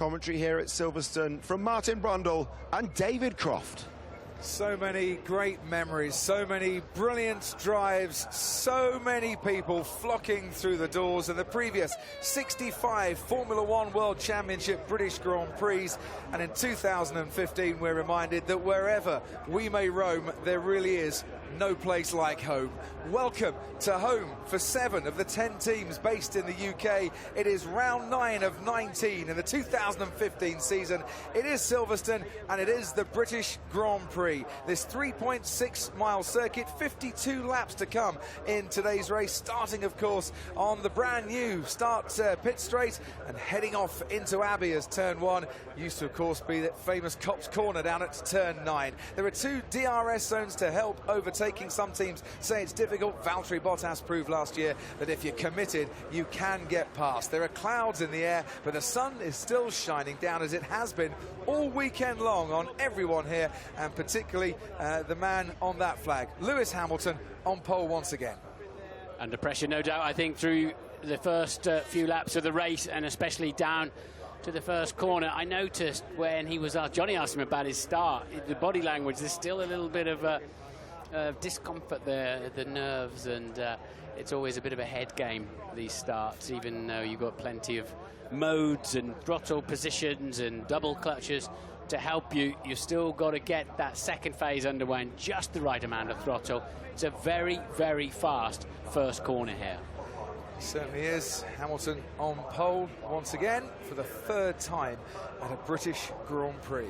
commentary here at Silverstone from Martin Brundle and David Croft. So many great memories, so many brilliant drives, so many people flocking through the doors of the previous 65 Formula One World Championship British Grand Prix. And in 2015, we're reminded that wherever we may roam, there really is no place like home. Welcome to home for 7 of the 10 teams based in the UK. It is round 9 of 19 in the 2015 season. It is Silverstone and it is the British Grand Prix. This 3.6-mile circuit, 52 laps to come in today's race, starting of course on the brand new start pit straight and heading off into Abbey as turn 1 used to of course be that famous Cops Corner down at turn 9. There are 2 DRS zones to help overtaking. Some teams say it's difficult. Valtteri Bottas proved last year that if you're committed, you can get past. There are clouds in the air, but the sun is still shining down as it has been all weekend long on everyone here, and particularly the man on that flag, Lewis Hamilton, on pole once again. Under pressure, no doubt, I think, through the first few laps of the race, and especially down to the first corner. I noticed when he was Johnny asked him about his start, the body language, there's still a little bit of discomfort there, the nerves, and it's always a bit of a head game, these starts, even though you've got plenty of modes and throttle positions and double clutches to help you. You've still got to get that second phase underway and just the right amount of throttle. It's a very, very fast first corner here. Certainly is. Hamilton on pole once again for the 3rd time at a British Grand Prix.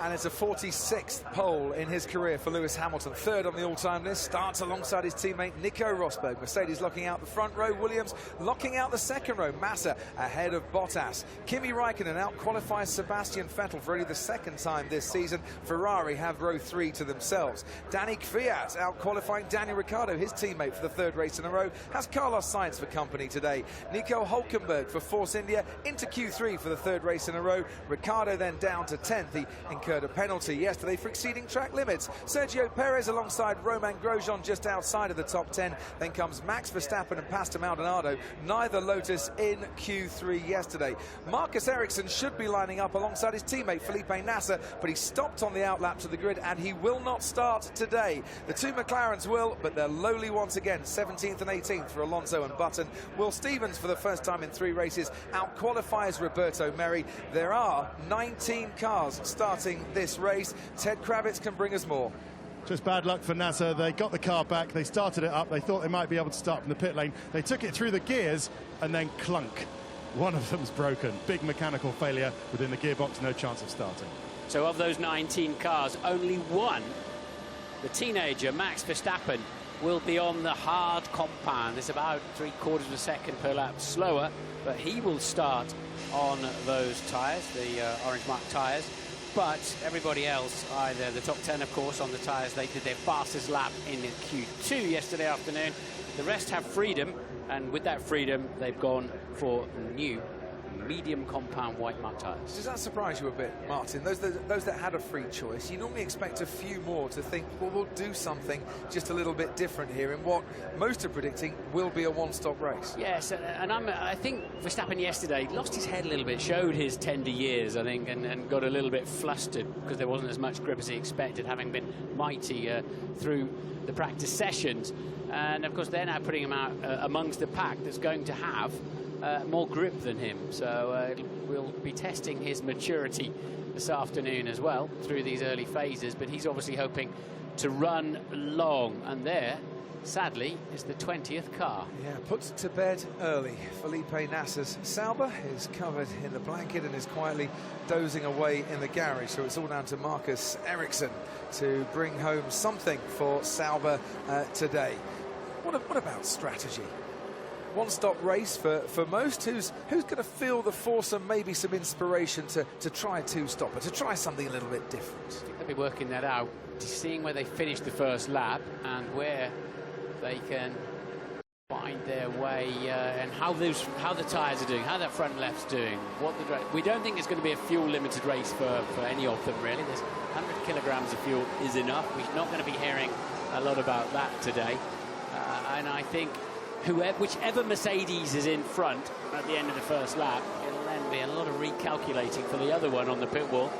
And it's a 46th pole in his career for Lewis Hamilton. 3rd on the all-time list. Starts alongside his teammate Nico Rosberg. Mercedes locking out the front row. Williams locking out the second row. Massa ahead of Bottas. Kimi Raikkonen out-qualifies Sebastian Vettel for only the 2nd time this season. Ferrari have row 3 to themselves. Danny Kvyat out-qualifying Daniel Ricciardo, his teammate, for the 3rd race in a row. Has Carlos Sainz for company today. Nico Hülkenberg for Force India into Q3 for the 3rd race in a row. Ricciardo then down to 10th. He incurred a penalty yesterday for exceeding track limits. Sergio Perez alongside Romain Grosjean just outside of the top 10. Then comes Max Verstappen and Pastor Maldonado, neither Lotus in Q3 yesterday. Marcus Ericsson should be lining up alongside his teammate Felipe Nasser, but he stopped on the outlap to the grid and he will not start today. The 2 McLarens will, but they're lowly once again, 17th and 18th for Alonso and Button. Will Stevens, for the first time in 3 races, out-qualifies Roberto Merri. There are 19 cars starting this race. Ted Kravitz can bring us more. Just bad luck for Nasser. They got the car back, they started it up, they thought they might be able to start from the pit lane. They took it through the gears and then clunk. One of them's broken. Big mechanical failure within the gearbox, no chance of starting. So of those 19 cars, only one, the teenager Max Verstappen, will be on the hard compound. It's about 3/4 of a second per lap slower, but he will start on those tyres, the orange mark tyres. But everybody else, either the top 10, of course, on the tyres, they did their fastest lap in Q2 yesterday afternoon. The rest have freedom, and with that freedom, they've gone for new medium compound white mark tyres. Does that surprise you a bit, Martin? Those that had a free choice, you normally expect a few more to think, well, we'll do something just a little bit different here in what most are predicting will be a one-stop race. Yes, and I think Verstappen yesterday lost his head a little bit, showed his tender years, I think, and got a little bit flustered because there wasn't as much grip as he expected, having been mighty through the practice sessions. And, of course, they're now putting him out amongst the pack that's going to have more grip than him, so we'll be testing his maturity this afternoon as well through these early phases, but he's obviously hoping to run long, and there, sadly, is the 20th car. Yeah, put to bed early. Felipe Nasser's Sauber is covered in the blanket and is quietly dozing away in the garage, so it's all down to Marcus Ericsson to bring home something for Sauber today. What about strategy? One-stop race for most. Who's going to feel the force and maybe some inspiration to try a two-stopper, to try something a little bit different? I think they'll be working that out, seeing where they finish the first lap and where they can find their way and how the tyres are doing, how that front left's doing. We don't think it's going to be a fuel-limited race for any of them, really. There's 100 kilograms of fuel is enough. We're not going to be hearing a lot about that today. And I think whichever Mercedes is in front at the end of the first lap, it'll then be a lot of recalculating for the other one on the pit wall.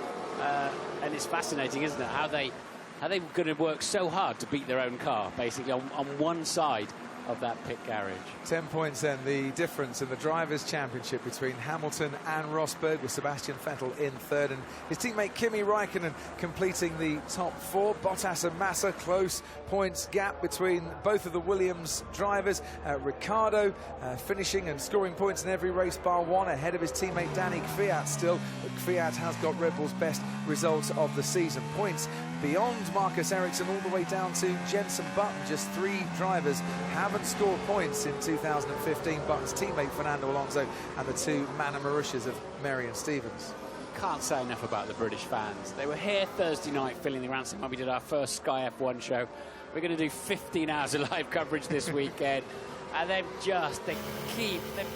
And it's fascinating, isn't it, how they're going to work so hard to beat their own car, basically, on one side of that pit garage. 10 points then, the difference in the Drivers' Championship between Hamilton and Rosberg, with Sebastian Vettel in third and his teammate Kimi Räikkönen completing the top four. Bottas and Massa, close points gap between both of the Williams drivers. Ricciardo finishing and scoring points in every race bar one, ahead of his teammate Danny Kvyat still. But Kvyat has got Red Bull's best results of the season. Points beyond Marcus Ericsson all the way down to Jenson Button. Just 3 drivers haven't scored points in 2015. Button's teammate Fernando Alonso and the 2 Mana Marushas of Marion Stevens. Can't say enough about the British fans. They were here Thursday night filling the ransom when we did our first Sky F1 show. We're going to do 15 hours of live coverage this weekend, and they keep them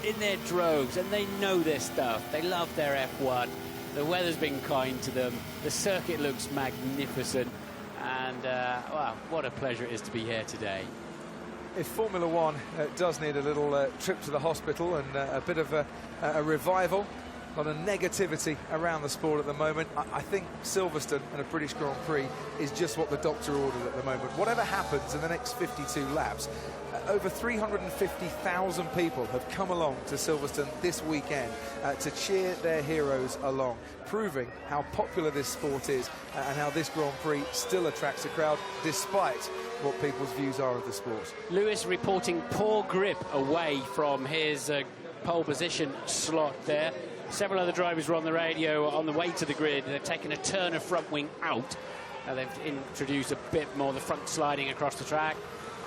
in their droves, and they know their stuff. They love their F1. The weather's been kind to them. The circuit looks magnificent, and well, what a pleasure it is to be here today. If Formula One does need a little trip to the hospital and a bit of a revival, a lot of negativity around the sport at the moment, I think Silverstone and a British Grand Prix is just what the doctor ordered at the moment. Whatever happens in the next 52 laps, over 350,000 people have come along to Silverstone this weekend to cheer their heroes along, proving how popular this sport is and how this Grand Prix still attracts a crowd despite what people's views are of the sport. Lewis reporting poor grip away from his pole position slot there. Several other drivers were on the radio on the way to the grid. They've taken a turn of front wing out. They've introduced a bit more the front sliding across the track.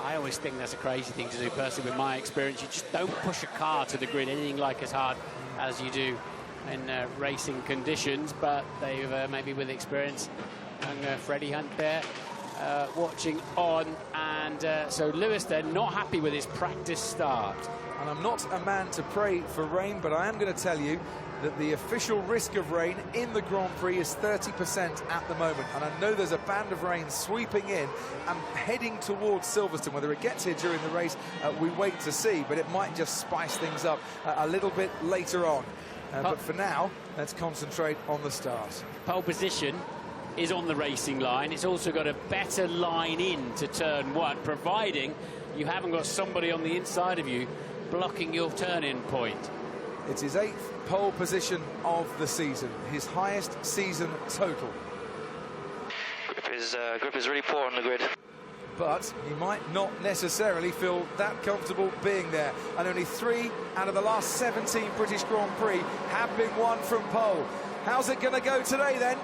I always think that's a crazy thing to do, personally, with my experience. You just don't push a car to the grid anything like as hard as you do in racing conditions, but they've maybe with experience. And Freddie Hunt there watching on, and so Lewis there not happy with his practice start. And I'm not a man to pray for rain, but I am going to tell you that the official risk of rain in the Grand Prix is 30% at the moment. And I know there's a band of rain sweeping in and heading towards Silverstone. Whether it gets here during the race, we wait to see, but it might just spice things up a little bit later on. But for now, let's concentrate on the start. Pole position is on the racing line. It's also got a better line in to turn one, providing you haven't got somebody on the inside of you blocking your turn-in point. It's his 8th pole position of the season, his highest season total. Grip is really poor on the grid. But he might not necessarily feel that comfortable being there. And only 3 out of the last 17 British Grand Prix have been won from pole. How's it going to go today then?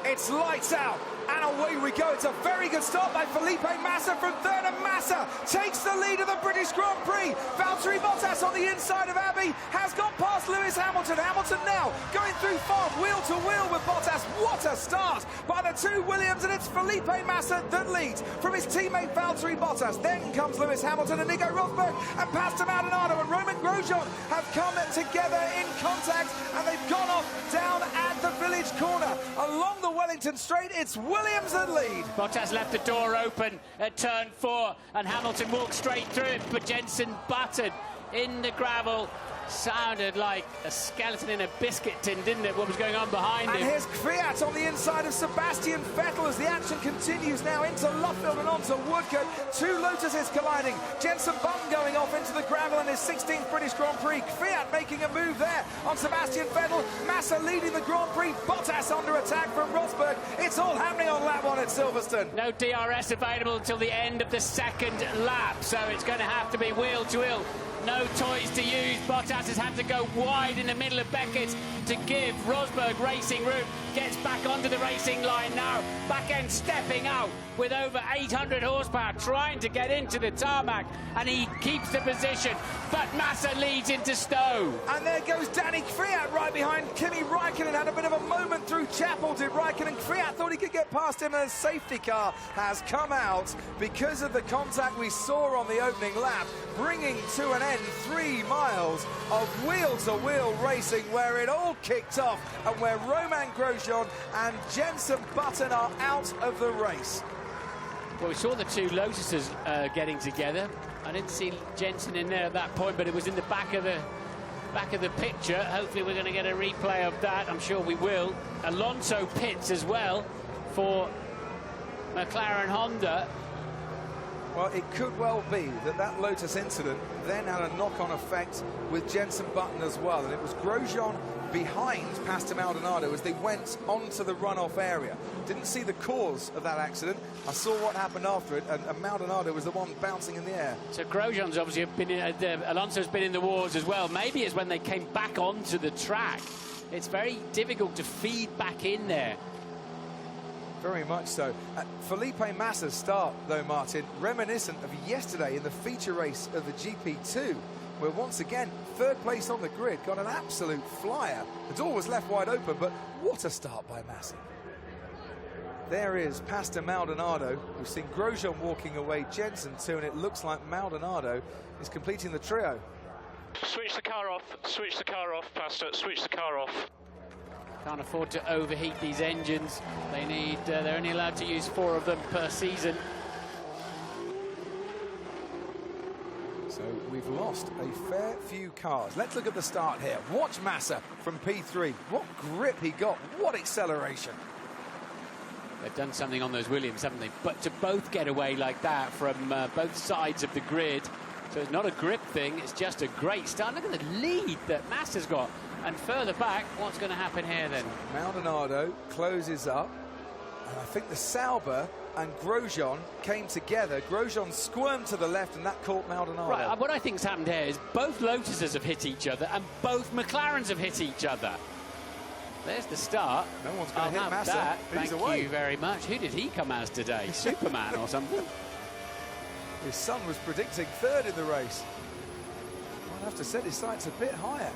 It's lights out. And away we go. It's a very good start by Felipe Massa from third, and Massa takes the lead of the British Grand Prix. Valtteri Bottas on the inside of Abbey has got past Lewis Hamilton. Hamilton now going through fast, wheel to wheel with Bottas. What a start by the 2 Williams, and it's Felipe Massa that leads from his teammate Valtteri Bottas. Then comes Lewis Hamilton and Nico Rosberg, and Pastor Maldonado and Romain Grosjean have come together in contact, and they've gone off down at the village corner. Along the Wellington Straight, it's Williams that lead. Bottas left the door open at turn 4, and Hamilton walked straight through it, but Jenson Button in the gravel. Sounded like a skeleton in a biscuit tin, didn't it, what was going on behind him? And here's Kvyat on the inside of Sebastian Vettel as the action continues now into Luffield and onto Woodcote. 2 Lotuses colliding. Jenson Button going off into the gravel in his 16th British Grand Prix. Kvyat making a move there on Sebastian Vettel. Massa leading the Grand Prix. Bottas under attack from Rosberg. It's all happening on lap 1 at Silverstone. No DRS available until the end of the second lap, so it's going to have to be wheel to wheel. No toys to use. Bottas has had to go wide in the middle of Beckett to give Rosberg racing route. Gets back onto the racing line now. Back end stepping out with over 800 horsepower, trying to get into the tarmac, and he keeps the position. But Massa leads into Stowe. And there goes Danny Kvyat right behind Kimi Räikkönen. Had a bit of a moment through Chapel, did Räikkönen. Kvyat thought he could get past him, and a safety car has come out because of the contact we saw on the opening lap, bringing to an end 3 miles of wheel-to-wheel racing where it all kicked off and where Romain Grosjean and Jenson Button are out of the race. Well, we saw the 2 Lotuses getting together. I didn't see Jensen in there at that point, but it was in the back of the picture. Hopefully we're going to get a replay of that. I'm sure we will. Alonso pits as well for McLaren Honda. Well, it could well be that Lotus incident then had a knock-on effect with Jenson Button as well, and it was Grosjean behind Pastor Maldonado as they went onto the runoff area. Didn't see the cause of that accident. I saw what happened after it, and Maldonado was the one bouncing in the air. So Grosjean's obviously been Alonso's been in the wars as well. Maybe it's when they came back onto the track. It's very difficult to feed back in there. Very much so. Felipe Massa's start, though, Martin, reminiscent of yesterday in the feature race of the GP2, where once again, third place on the grid, got an absolute flyer. The door was left wide open, but what a start by Massa. There is Pastor Maldonado. We've seen Grosjean walking away, Jensen too, and it looks like Maldonado is completing the trio. Switch the car off, Pastor, switch the car off. Can't afford to overheat these engines. They need, they're only allowed to use 4 of them per season. So we've lost a fair few cars. Let's look at the start here. Watch Massa from P3. What grip he got. What acceleration. They've done something on those Williams, haven't they? But to both get away like that from both sides of the grid. So it's not a grip thing, it's just a great start. Look at the lead that Massa's got. And further back, what's going to happen here then? Maldonado closes up. And I think the Sauber and Grosjean came together. Grosjean squirmed to the left, and that caught Maldonado. Right, what I think's happened here is both Lotuses have hit each other, and both McLarens have hit each other. There's the start. No one's going to hit Massa. That. Thank away. you very much. Who did he come as today? Superman or something? His son was predicting third in the race. I'd have to set his sights a bit higher.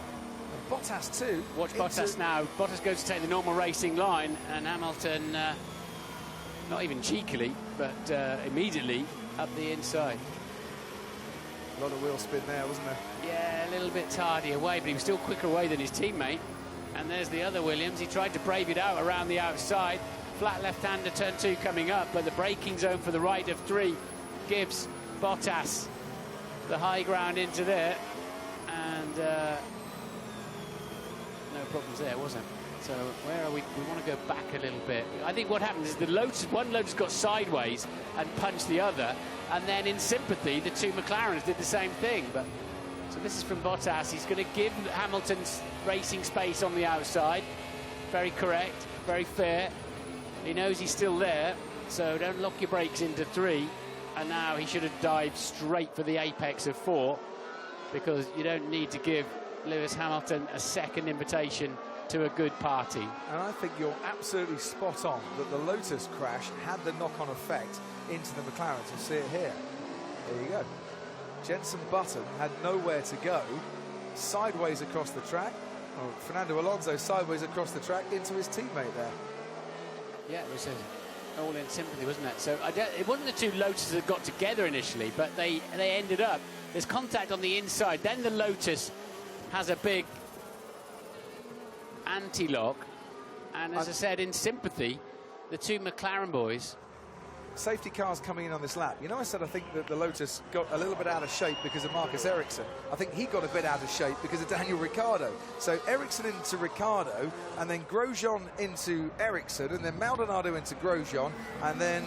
And Bottas too. Watch Bottas now. Bottas goes to take the normal racing line, and Hamilton, not even cheekily, but immediately up the inside. A lot of wheel spin there, wasn't there? Yeah, a little bit tardy away, but he was still quicker away than his teammate. And there's the other Williams. He tried to brave it out around the outside. Flat left-hander, turn 2 coming up, but the braking zone for the right of 3 gives Bottas the high ground into there. And no problems there, was there? So where are we? We want to go back a little bit. I think what happened is one Lotus got sideways and punched the other, and then in sympathy, the 2 McLarens did the same thing. But so this is from Bottas. He's going to give Hamilton's racing space on the outside. Very correct, very fair. He knows he's still there, so don't lock your brakes into 3. And now he should have dived straight for the apex of 4, because you don't need to give Lewis Hamilton a second invitation to a good party. And I think you're absolutely spot on that the Lotus crash had the knock-on effect into the McLarens. You'll see it here. There you go. Jenson Button had nowhere to go, sideways across the track. Oh, Fernando Alonso sideways across the track into his teammate there. Yeah, it was all in sympathy, wasn't it? So it wasn't the 2 Lotuses that got together initially, but they ended up. There's contact on the inside. Then the Lotus has a big anti-lock, and as I said, in sympathy, the 2 McLaren boys. Safety cars coming in on this lap. You know, I said I think that the Lotus got a little bit out of shape because of Marcus Ericsson. I think he got a bit out of shape because of Daniel Ricciardo. So Ericsson into Ricciardo, and then Grosjean into Ericsson, and then Maldonado into Grosjean, and then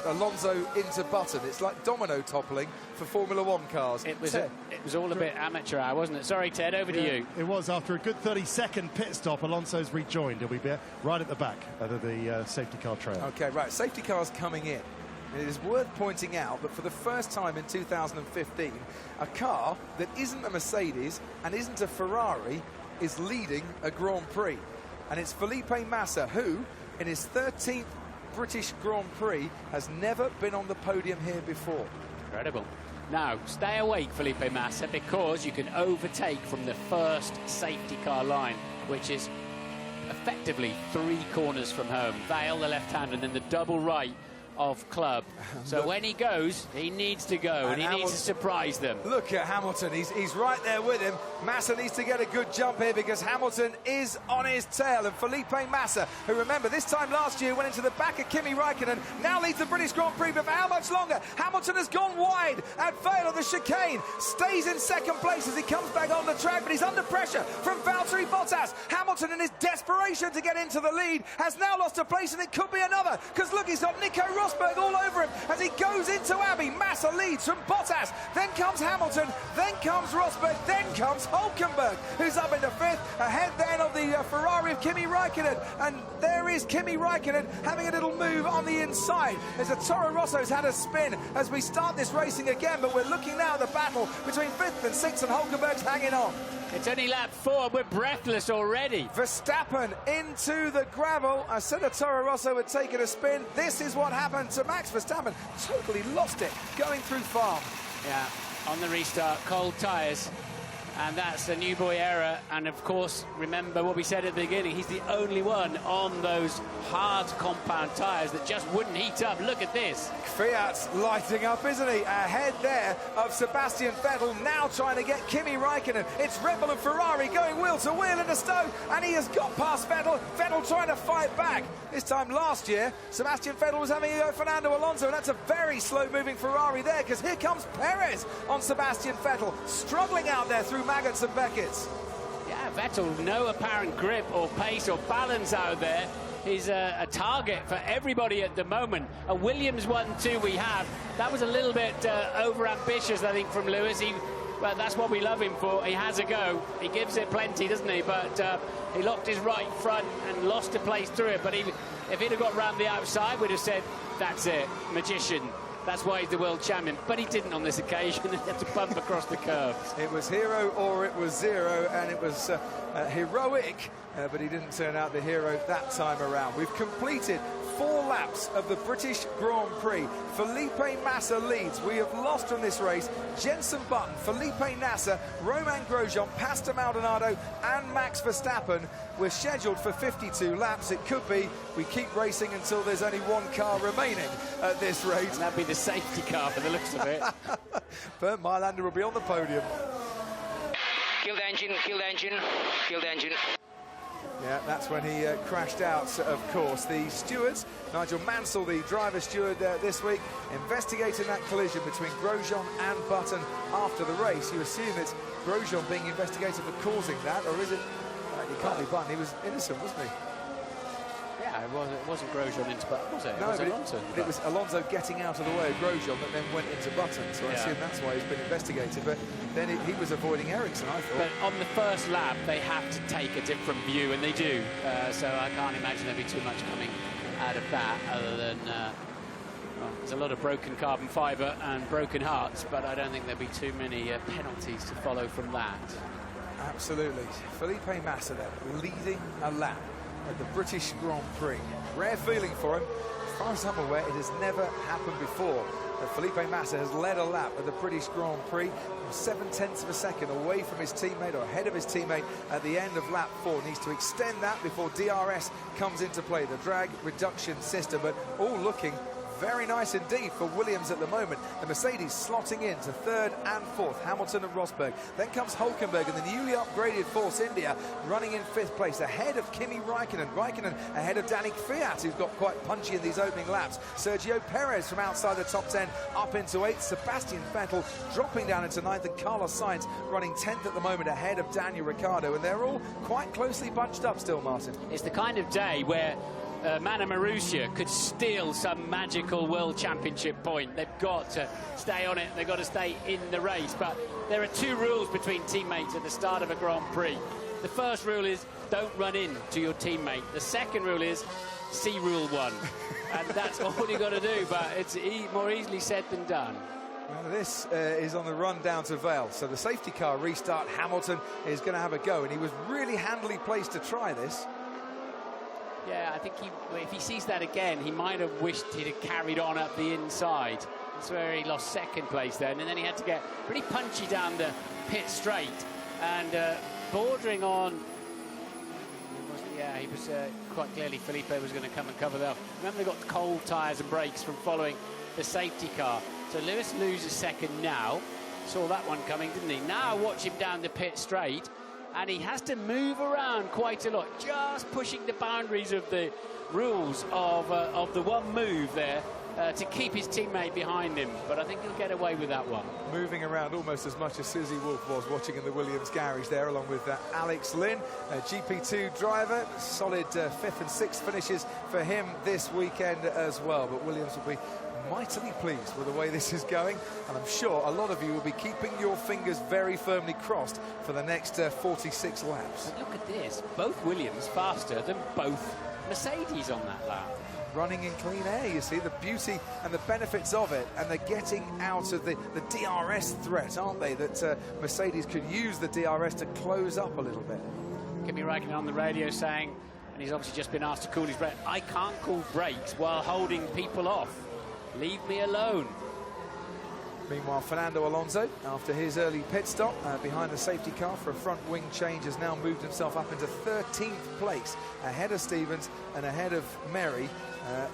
Alonso into Button. It's like domino toppling for Formula 1 cars. It was all a bit amateur hour, wasn't it? Sorry, Ted, over to you. It was. After a good 30-second pit stop, Alonso's rejoined. He'll be right at the back of the safety car trail. Okay, right. Safety cars coming in. It is worth pointing out that for the first time in 2015, a car that isn't a Mercedes and isn't a Ferrari is leading a Grand Prix. And it's Felipe Massa, who, in his 13th British Grand Prix, has never been on the podium here before. Incredible. Now, stay awake, Felipe Massa, because you can overtake from the first safety car line, which is effectively 3 corners from home. Vale, the left hand, and then the double right of club. So when he goes, he needs to go, and he needs to surprise them. Look at Hamilton. He's right there with him. Massa needs to get a good jump here because Hamilton is on his tail. And Felipe Massa, who, remember, this time last year went into the back of Kimi Raikkonen, now leads the British Grand Prix. But for how much longer? Hamilton has gone wide at Vale on the chicane. Stays in second place as he comes back on the track, but he's under pressure from Valtteri Bottas. Hamilton, in his desperation to get into the lead, has now lost a place, and it could be another. Because look, he's got Nico Rosberg all over him as he goes into Abbey. Massa leads from Bottas, then comes Hamilton, then comes Rosberg, then comes Hülkenberg, who's up into fifth, ahead then of the Ferrari of Kimi Raikkonen. And there is Kimi Raikkonen having a little move on the inside as the Toro Rosso's had a spin as we start this racing again. But we're looking now at the battle between fifth and sixth, and Hülkenberg's hanging on. It's only lap 4, we're breathless already. Verstappen into the gravel. I said a Toro Rosso had taken a spin. This is what happened to Max Verstappen. Totally lost it going through farm. Yeah, on the restart, cold tyres. And that's the new boy error. And of course, remember what we said at the beginning, he's the only one on those hard compound tyres that just wouldn't heat up. Look at this. Fiat's lighting up, isn't he? Ahead there of Sebastian Vettel, now trying to get Kimi Raikkonen. It's Red Bull and Ferrari going wheel to wheel in a Stowe, and he has got past Vettel. Vettel trying to fight back. This time last year, Sebastian Vettel was having a go at Fernando Alonso, and that's a very slow-moving Ferrari there, because here comes Perez on Sebastian Vettel, struggling out there through maggots and Beckett's. Yeah, Vettel, no apparent grip or pace or balance out there. He's a target for everybody at the moment. A Williams 1-2 we have. That was a little bit over-ambitious, I think, from Lewis. Well, that's what we love him for. He has a go. He gives it plenty, doesn't he? But he locked his right front and lost a place through it. But if he'd have got round the outside, we'd have said, that's it, magician. That's why he's the world champion. But he didn't on this occasion. He had to bump across the curves. It was hero or it was zero, and it was heroic. But he didn't turn out the hero that time around. We've completed 4 laps of the British Grand Prix. Felipe Massa leads. We have lost from this race Jenson Button, Felipe Nasser, Romain Grosjean, Pastor Maldonado and Max Verstappen. We're scheduled for 52 laps. It could be we keep racing until there's only 1 car remaining at this rate. And that'd be the safety car for the looks of it. Bernd Mailander will be on the podium. Kill the engine, kill the engine, kill the engine. Yeah, that's when he crashed out, of course. The stewards, Nigel Mansell, the driver steward this week, investigating that collision between Grosjean and Button after the race. You assume it's Grosjean being investigated for causing that, or is it? It can't be Button. He was innocent, wasn't he? Yeah, it wasn't Grosjean into Button, was it? No, it was Alonso. It was Alonso getting out of the way of Grosjean that then went into Button. So I assume that's why he's been investigated. But then he was avoiding Ericsson, I thought. But on the first lap, they have to take a different view, and they do. So I can't imagine there'll be too much coming out of that, other than well, there's a lot of broken carbon fibre and broken hearts, but I don't think there'll be too many penalties to follow from that. Absolutely. Felipe Massa then leading a lap at the British Grand Prix. Rare feeling for him. As far as I'm aware, it has never happened before. Felipe Massa has led a lap at the British Grand Prix, 7/10 of a second away from his teammate, or ahead of his teammate at the end of lap 4. Needs to extend that before DRS comes into play, the drag reduction system. But all looking very nice indeed for Williams at the moment. The Mercedes slotting in to 3rd and 4th, Hamilton and Rosberg. Then comes Hülkenberg and the newly upgraded Force India running in 5th place ahead of Kimi Raikkonen. Raikkonen ahead of Danik Fiat, who's got quite punchy in these opening laps. Sergio Perez from outside the top 10 up into 8th. Sebastian Vettel dropping down into 9th, and Carlos Sainz running 10th at the moment ahead of Daniel Ricciardo. And they're all quite closely bunched up still, Martin. It's the kind of day where Mana Marussia could steal some magical world championship point. They've got to stay on it. They've got to stay in the race. But there are 2 rules between teammates at the start of a Grand Prix. The first rule is don't run into your teammate. The second rule is see rule 1. And that's all you've got to do. But it's more easily said than done. Well, this is on the run down to Vale. So the safety car restart. Hamilton is going to have a go. And he was really handily placed to try this. Yeah, I think if he sees that again, he might have wished he'd have carried on up the inside. That's where he lost 2nd place then, and then he had to get pretty punchy down the pit straight and bordering on. Yeah, he was quite clearly Felipe was going to come and cover that. Remember, they got cold tyres and brakes from following the safety car. So Lewis loses second now. Saw that one coming, didn't he? Now watch him down the pit straight, and he has to move around quite a lot, just pushing the boundaries of the rules of the one move there to keep his teammate behind him. But I think he'll get away with that one. Moving around almost as much as Susie Wolff was watching in the Williams garage there, along with Alex Lynn, a GP2 driver. Solid 5th and 6th finishes for him this weekend as well. But Williams will be mightily pleased with the way this is going, and I'm sure a lot of you will be keeping your fingers very firmly crossed for the next 46 laps. But look at this, both Williams faster than both Mercedes on that lap. Running in clean air, you see the beauty and the benefits of it, and they're getting out of the DRS threat, aren't they, that Mercedes could use the DRS to close up a little bit. Kimi Räikkönen on the radio saying, and he's obviously just been asked to cool his breath, I can't cool brakes while holding people off. Leave me alone. Meanwhile, Fernando Alonso, after his early pit stop behind the safety car for a front wing change, has now moved himself up into 13th place, ahead of Stevens and ahead of Merry,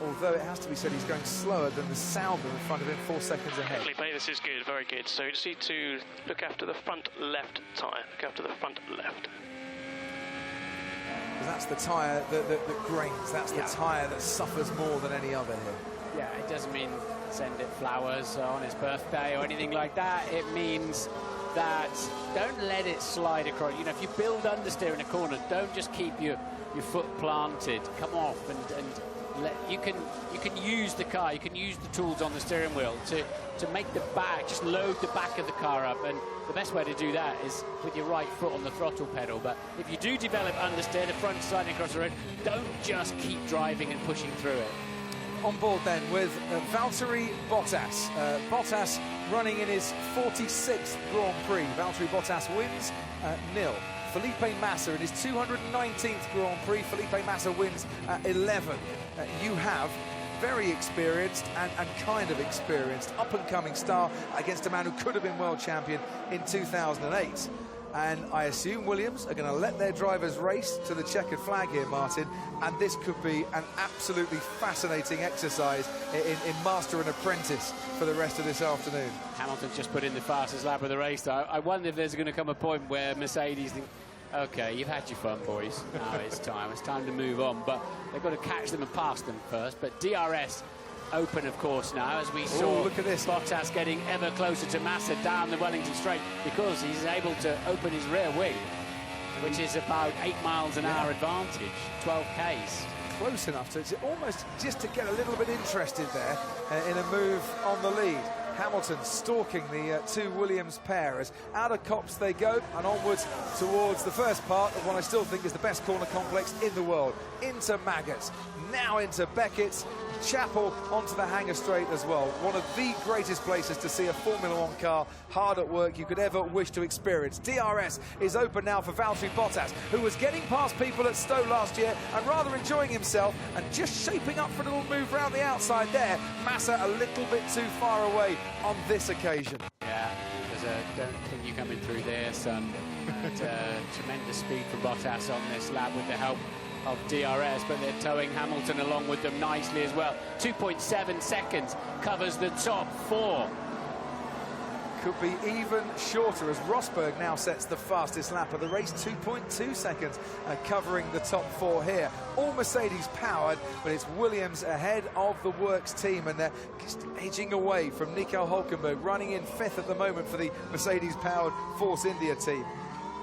although it has to be said he's going slower than the Sauber in front of him, 4 seconds ahead. Felipe, this is good, very good. So you just need to look after the front left tyre. Look after the front left. That's the tyre that grains, that's the tyre that suffers more than any other here. Yeah, it doesn't mean send it flowers on his birthday or anything like that. It means that don't let it slide across. You know, if you build understeer in a corner, don't just keep your foot planted. Come off and let, you can use the car, you can use the tools on the steering wheel to make the back, just load the back of the car up, and the best way to do that is with your right foot on the throttle pedal. But if you do develop understeer, the front sliding across the road, don't just keep driving and pushing through it. On board then with Valtteri Bottas. Bottas running in his 46th Grand Prix. Valtteri Bottas wins nil. Felipe Massa in his 219th Grand Prix. Felipe Massa wins 11. You have very experienced and kind of experienced up-and-coming star against a man who could have been world champion in 2008. And I assume Williams are going to let their drivers race to the checkered flag here, Martin, and this could be an absolutely fascinating exercise in master and apprentice for the rest of this afternoon. Hamilton's just put in the fastest lap of the race, though. I wonder if there's going to come a point where Mercedes think, OK, you've had your fun, boys. Now it's time to move on. But they've got to catch them and pass them first. But DRS open, of course, now, as we saw. Look at this. Bottas getting ever closer to Massa down the Wellington Straight, because he's able to open his rear wing, which is about 8 miles an hour advantage, 12 Ks. Close enough to almost just to get a little bit interested there in a move on the lead. Hamilton stalking the two Williams pair as out of Copse they go and onwards towards the first part of what I still think is the best corner complex in the world. Into Maggots, now into Beckett's, Chapel onto the Hangar Straight as well. One of the greatest places to see a Formula One car hard at work you could ever wish to experience. DRS is open now for Valtteri Bottas, who was getting past people at Stowe last year and rather enjoying himself and just shaping up for a little move round the outside there. Massa a little bit too far away on this occasion. Yeah, don't think you're coming through there, son. Tremendous speed from Bottas on this lap with the help of DRS, but they're towing Hamilton along with them nicely as well. 2.7 seconds covers the top four. Could be even shorter as Rosberg now sets the fastest lap of the race. 2.2 seconds covering the top four here. All Mercedes powered, but it's Williams ahead of the Works team, and they're just edging away from Nico Hülkenberg, running in 5th at the moment for the Mercedes powered Force India team.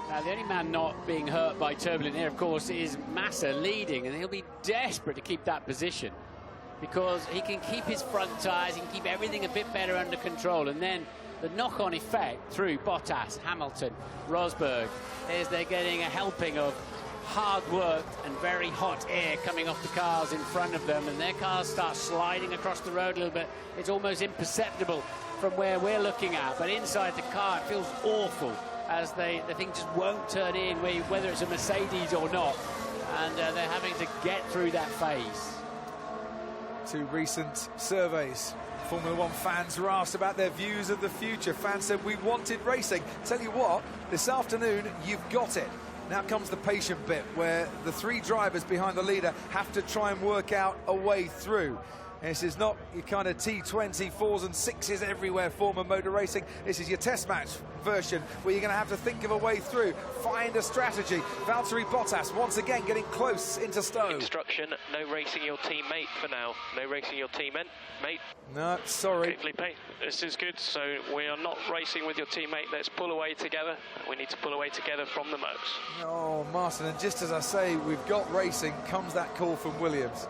Now, the only man not being hurt by turbulent air, of course, is Massa leading, and he'll be desperate to keep that position because he can keep his front tyres, he can keep everything a bit better under control, and then the knock-on effect through Bottas, Hamilton, Rosberg is they're getting a helping of hard-worked and very hot air coming off the cars in front of them, and their cars start sliding across the road a little bit. It's almost imperceptible from where we're looking at, but inside the car it feels awful, as the thing just won't turn in, whether it's a Mercedes or not, and they're having to get through that phase. Two recent surveys. Formula One fans were asked about their views of the future. Fans said, we wanted racing. Tell you what, this afternoon, you've got it. Now comes the patient bit, where the three drivers behind the leader have to try and work out a way through. This is not your kind of T20 4s and 6s everywhere form of motor racing. This is your test match version, where you're going to have to think of a way through, find a strategy. Valtteri Bottas once again getting close into Stowe. Instruction, no racing your teammate for now. No racing your teammate. No, sorry. Okay, Felipe, this is good. So we are not racing with your teammate. Let's pull away together. We need to pull away together from the Mercs. Oh, Martin, and just as I say, we've got racing, comes that call from Williams.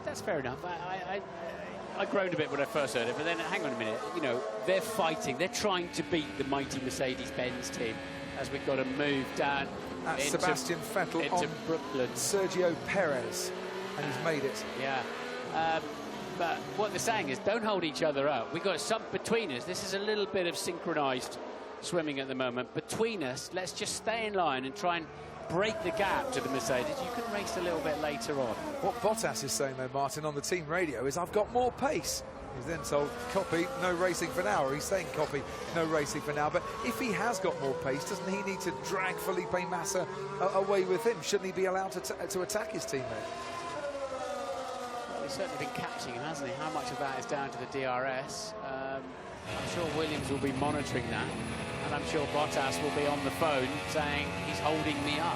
That's fair enough. I groaned a bit when I first heard it, but then hang on a minute. You know, they're fighting. They're trying to beat the mighty Mercedes-Benz team as we've got to move down That's into Sebastian Vettel into on Brooklyn. Sergio Perez, and he's made it. Yeah. But what they're saying is don't hold each other up. We've got some between us. This is a little bit of synchronised swimming at the moment. Between us, let's just stay in line and try and break the gap to the Mercedes. You can race a little bit later on. What Bottas is saying, though, Martin, on the team radio is, I've got more pace. He's then told, copy, no racing for now. Or he's saying, copy, no racing for now. But if he has got more pace, doesn't he need to drag Felipe Massa away with him? Shouldn't he be allowed to attack his teammate? Well, he's certainly been catching him, hasn't he? How much of that is down to the DRS? I'm sure Williams will be monitoring that. And I'm sure Bottas will be on the phone saying, he's holding me up.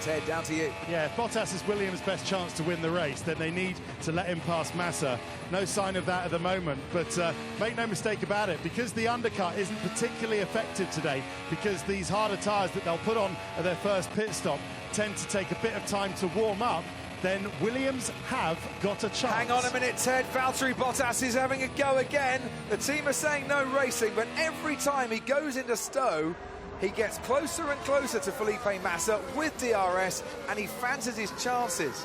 Ted, down to you. Yeah, if Bottas is Williams' best chance to win the race, then they need to let him pass Massa. No sign of that at the moment, but make no mistake about it, because the undercut isn't particularly effective today, because these harder tyres that they'll put on at their first pit stop tend to take a bit of time to warm up, then Williams have got a chance. Hang on a minute, Ted. Valtteri Bottas is having a go again. The team are saying no racing, but every time he goes into Stowe, he gets closer and closer to Felipe Massa with DRS, and he fancies his chances.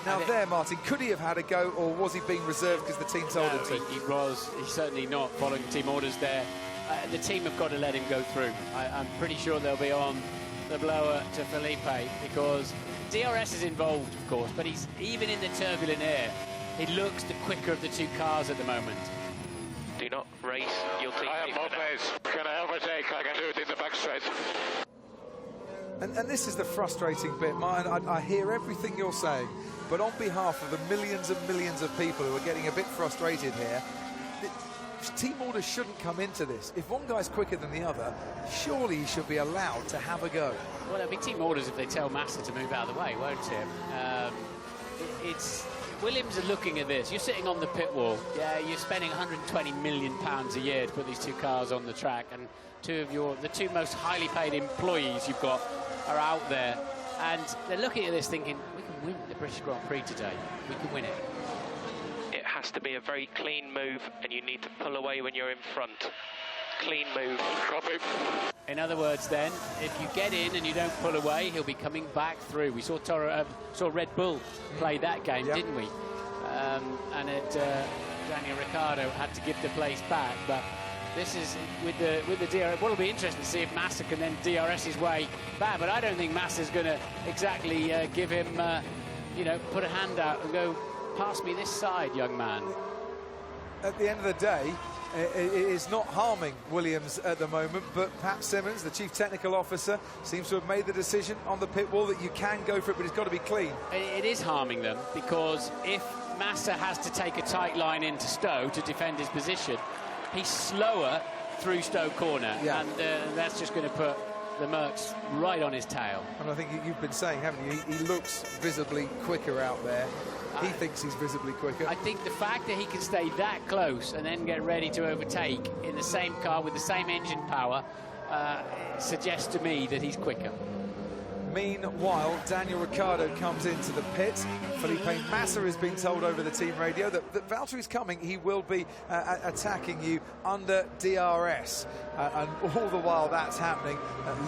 Now there, Martin, could he have had a go, or was he being reserved because the team told him to? He was. He's certainly not following team orders there. The team have got to let him go through. I'm pretty sure they'll be on the blower to Felipe, because DRS is involved, of course, but he's even in the turbulent air. He looks the quicker of the two cars at the moment. Do not race your teammate. I have more pace. Can I overtake? I can do it in the back straight. And this is the frustrating bit, Martin. I hear everything you're saying, but on behalf of the millions and millions of people who are getting a bit frustrated here, team orders shouldn't come into this. If one guy's quicker than the other, surely he should be allowed to have a go. Well, it'll be team orders if they tell Massa to move out of the way, won't it? It's Williams are looking at this. You're sitting on the pit wall. Yeah, you're spending £120 million a year to put these two cars on the track, and the two most highly paid employees you've got are out there, and they're looking at this thinking, we can win the British Grand Prix today. We can win it. It has to be a very clean move, and you need to pull away when you're in front. Clean move. Copy. In other words, then, if you get in and you don't pull away, he'll be coming back through. We saw Red Bull play that game, didn't we? And Daniel Ricciardo had to give the place back. But this is with the DRS. What'll be interesting to see if Massa can then DRS his way back. But I don't think Massa's going to exactly give him, put a hand out and go, pass me this side, young man. At the end of the day, it is not harming Williams at the moment, but Pat Simmons, the chief technical officer, seems to have made the decision on the pit wall that you can go for it, but it's got to be clean. It is harming them, because if Massa has to take a tight line into Stowe to defend his position, he's slower through Stowe corner, and that's just going to put the Mercs right on his tail. And I think you've been saying, haven't you, he looks visibly quicker out there. He thinks he's visibly quicker. I think the fact that he can stay that close and then get ready to overtake in the same car with the same engine power suggests to me that he's quicker. Meanwhile, Daniel Ricciardo comes into the pit. Felipe Massa has been told over the team radio that Valtteri's coming. He will be attacking you under DRS. And all the while that's happening,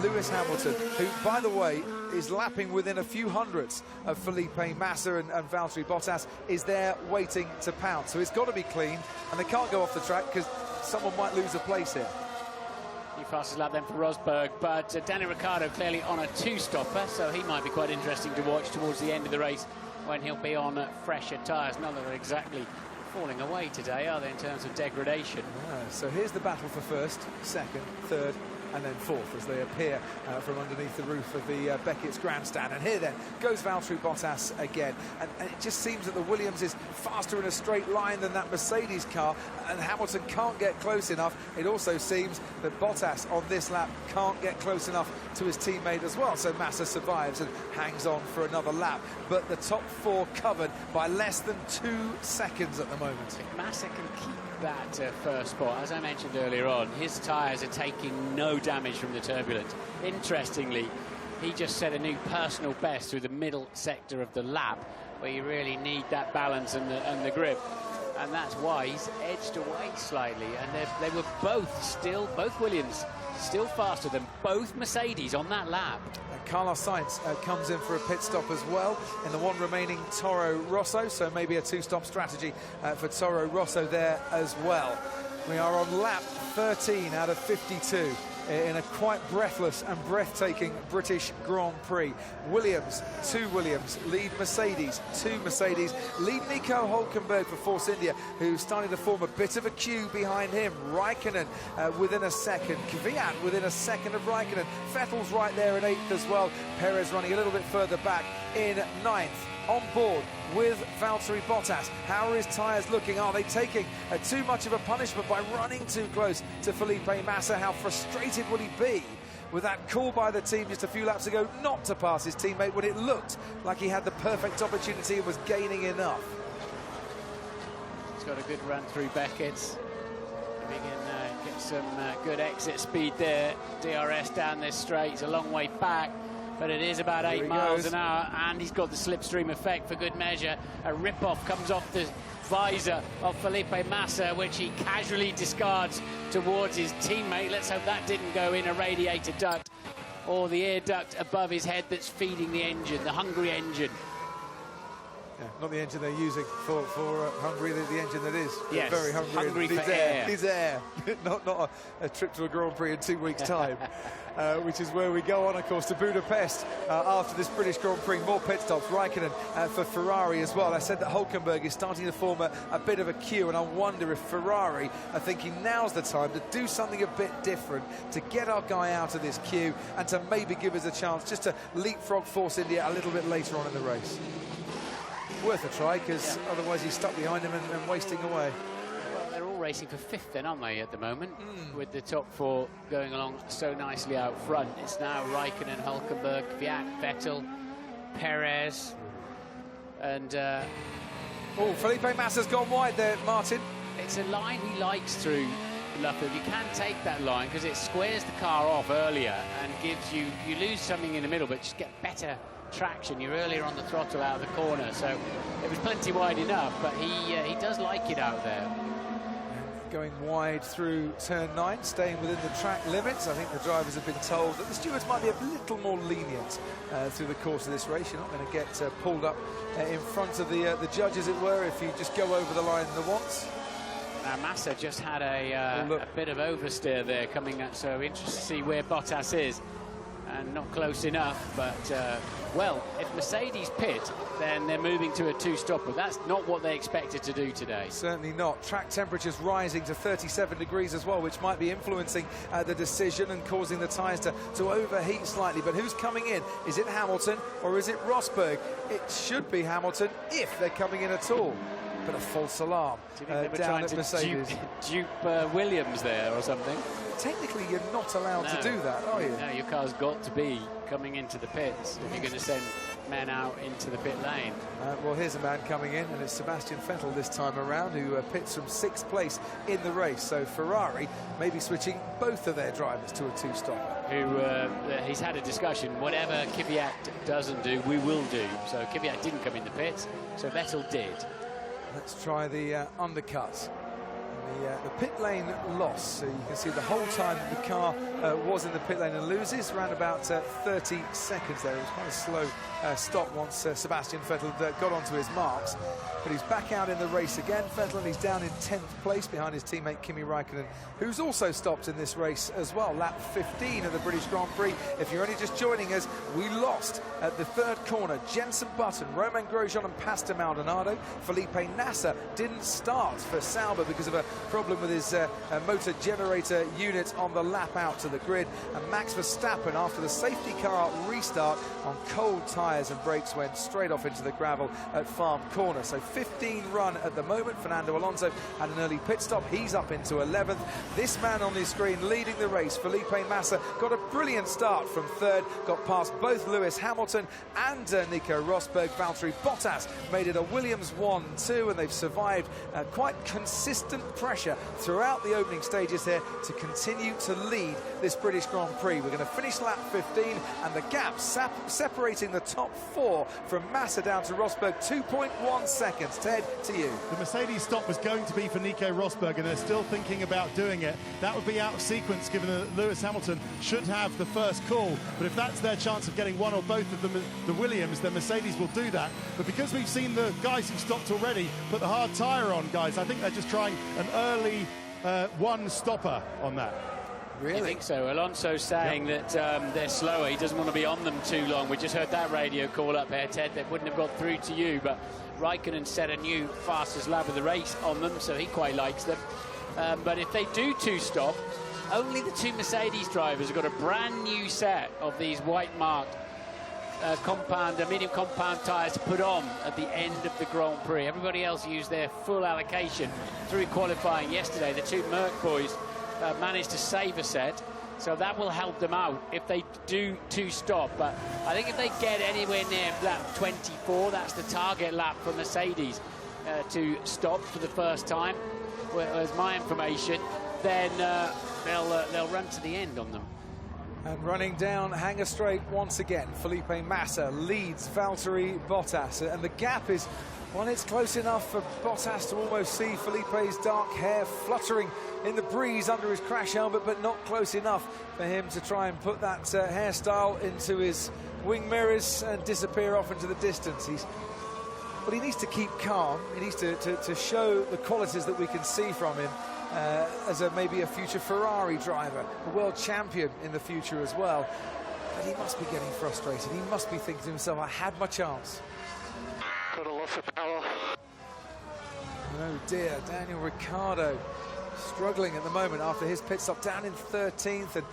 Lewis Hamilton, who, by the way, is lapping within a few hundredths of Felipe Massa and Valtteri Bottas, is there waiting to pounce. So it's got to be clean, and they can't go off the track because someone might lose a place here. Fastest lap then for Rosberg, but Daniel Ricciardo clearly on a two-stopper, so he might be quite interesting to watch towards the end of the race when he'll be on fresher tyres. None that are exactly falling away today, are they, in terms of degradation? So here's the battle for first, second, third and then 4th as they appear from underneath the roof of the Beckett's grandstand. And here then goes Valtteri Bottas again, and it just seems that the Williams is faster in a straight line than that Mercedes car, and Hamilton can't get close enough. It also seems that Bottas on this lap can't get close enough to his teammate as well, so Massa survives and hangs on for another lap. But the top 4 covered by less than 2 seconds at the moment. If Massa can keep that first spot, as I mentioned earlier on, his tyres are taking no damage from the turbulence. Interestingly, he just set a new personal best through the middle sector of the lap, where you really need that balance and the grip. And that's why he's edged away slightly. And they were both Williams, still faster than both Mercedes on that lap. Carlos Sainz comes in for a pit stop as well in the one remaining Toro Rosso, so maybe a 2-stop strategy for Toro Rosso there as well. We are on lap 13 out of 52 in a quite breathless and breathtaking British Grand Prix. Two Williams lead Mercedes, 2 Mercedes lead Nico Hülkenberg for Force India, who's starting to form a bit of a queue behind him. Raikkonen within a second, Kvyat within a second of Raikkonen, Vettel's right there in 8th as well, Perez running a little bit further back in 9th. On board with Valtteri Bottas. How are his tyres looking? Are they taking too much of a punishment by running too close to Felipe Massa? How frustrated would he be with that call by the team just a few laps ago not to pass his teammate when it looked like he had the perfect opportunity and was gaining enough? He's got a good run through Beckett. We can get some good exit speed there. DRS down this straight, it's a long way back, but it is about 8 miles an hour, and he's got the slipstream effect for good measure. A rip-off comes off the visor of Felipe Massa, which he casually discards towards his teammate. Let's hope that didn't go in a radiator duct or the air duct above his head that's feeding the engine, the Hungary engine. Yeah, not the engine they're using for Hungary, the engine that is. Yes, very hungry for air. It's air. not a trip to a Grand Prix in 2 weeks' time, which is where we go on, of course, to Budapest after this British Grand Prix. More pit stops. Raikkonen for Ferrari as well. I said that Hülkenberg is starting to form a bit of a queue, and I wonder if Ferrari are thinking now's the time to do something a bit different, to get our guy out of this queue and to maybe give us a chance just to leapfrog Force India a little bit later on in the race. Worth a try, because otherwise he's stuck behind him and wasting away. Well, they're all racing for 5th then, aren't they, at the moment? With the top 4 going along so nicely out front. It's now Raikkonen, Hülkenberg, Kvyat, Vettel, Perez, and... oh, Felipe Massa's gone wide there, Martin. It's a line he likes through Luffield. You can take that line because it squares the car off earlier and gives you lose something in the middle, but just get better traction. You're earlier on the throttle out of the corner, so it was plenty wide enough, but he does like it out there. Going wide through turn 9, staying within the track limits. I think the drivers have been told that the stewards might be a little more lenient through the course of this race. You're not going to get pulled up in front of the judge, as it were, if you just go over the line the once. Now Massa just had a bit of oversteer there coming up, so interested to see where Bottas is. And not close enough, but well, if Mercedes pit, then they're moving to a 2-stopper. That's not what they expected to do today. Certainly not. Track temperatures rising to 37 degrees as well, which might be influencing the decision and causing the tyres to overheat slightly. But who's coming in? Is it Hamilton or is it Rosberg? It should be Hamilton if they're coming in at all. But a false alarm down at Mercedes. Dupe Williams there or something? Technically, you're not allowed to do that, are you? No, your car's got to be coming into the pits if you're going to send men out into the pit lane. Well, here's a man coming in, and it's Sebastian Vettel this time around, who pits from 6th place in the race. So Ferrari may be switching both of their drivers to a 2-stopper. He's had a discussion. Whatever Kvyat doesn't do, we will do. So Kvyat didn't come in the pits, so Vettel did. Let's try the undercut. The pit lane loss, so you can see the whole time that the car was in the pit lane and loses around about 30 seconds there. It was quite a slow stop once Sebastian Vettel got onto his marks, but he's back out in the race again. Vettel, and he's down in 10th place behind his teammate Kimi Raikkonen, who's also stopped in this race as well. Lap 15 of the British Grand Prix. If you're only just joining us, we lost at the 3rd corner. Jenson Button, Romain Grosjean and Pastor Maldonado. Felipe Massa didn't start for Sauber because of a problem with his motor generator unit on the lap out to the grid, and Max Verstappen, after the safety car restart on cold tyres and brakes, went straight off into the gravel at Farm Corner. So 15 run at the moment. Fernando Alonso had an early pit stop. He's up into 11th. This man on the screen leading the race, Felipe Massa, got a brilliant start from third, got past both Lewis Hamilton and Nico Rosberg. Valtteri Bottas made it a Williams 1-2, and they've survived quite consistent pressure throughout the opening stages here to continue to lead this British Grand Prix. We're going to finish lap 15, and the gap separating the top four from Massa down to Rosberg, 2.1 seconds. Ted, to you. The Mercedes stop was going to be for Nico Rosberg, and they're still thinking about doing it. That would be out of sequence, given that Lewis Hamilton should have the first call. But if that's their chance of getting one or both of them, the Williams, then Mercedes will do that. But because we've seen the guys who've stopped already put the hard tyre on, guys, I think they're just trying an early one stopper on that. Really? I think so. Alonso's saying that they're slower. He doesn't want to be on them too long. We just heard that radio call up there, Ted, that wouldn't have got through to you, but Raikkonen set a new fastest lap of the race on them, so he quite likes them. But if they do two-stop, only the two Mercedes drivers have got a brand new set of these white-marked medium compound tyres to put on at the end of the Grand Prix. Everybody else used their full allocation through qualifying yesterday. The two Merc boys managed to save a set, so that will help them out if they do two-stop. But I think if they get anywhere near lap 24, that's the target lap for Mercedes to stop for the first time, whereas my information, then they'll run to the end on them. And running down Hangar Straight once again, Felipe Massa leads Valtteri Bottas, and the gap is, well, it's close enough for Bottas to almost see Felipe's dark hair fluttering in the breeze under his crash helmet, but not close enough for him to try and put that hairstyle into his wing mirrors and disappear off into the distance. But he needs to keep calm. He needs to show the qualities that we can see from him as maybe a future Ferrari driver, a world champion in the future as well. But he must be getting frustrated. He must be thinking to himself, I had my chance. Got a loss of power. Oh dear, Daniel Ricciardo struggling at the moment after his pit stop, down in 13th, and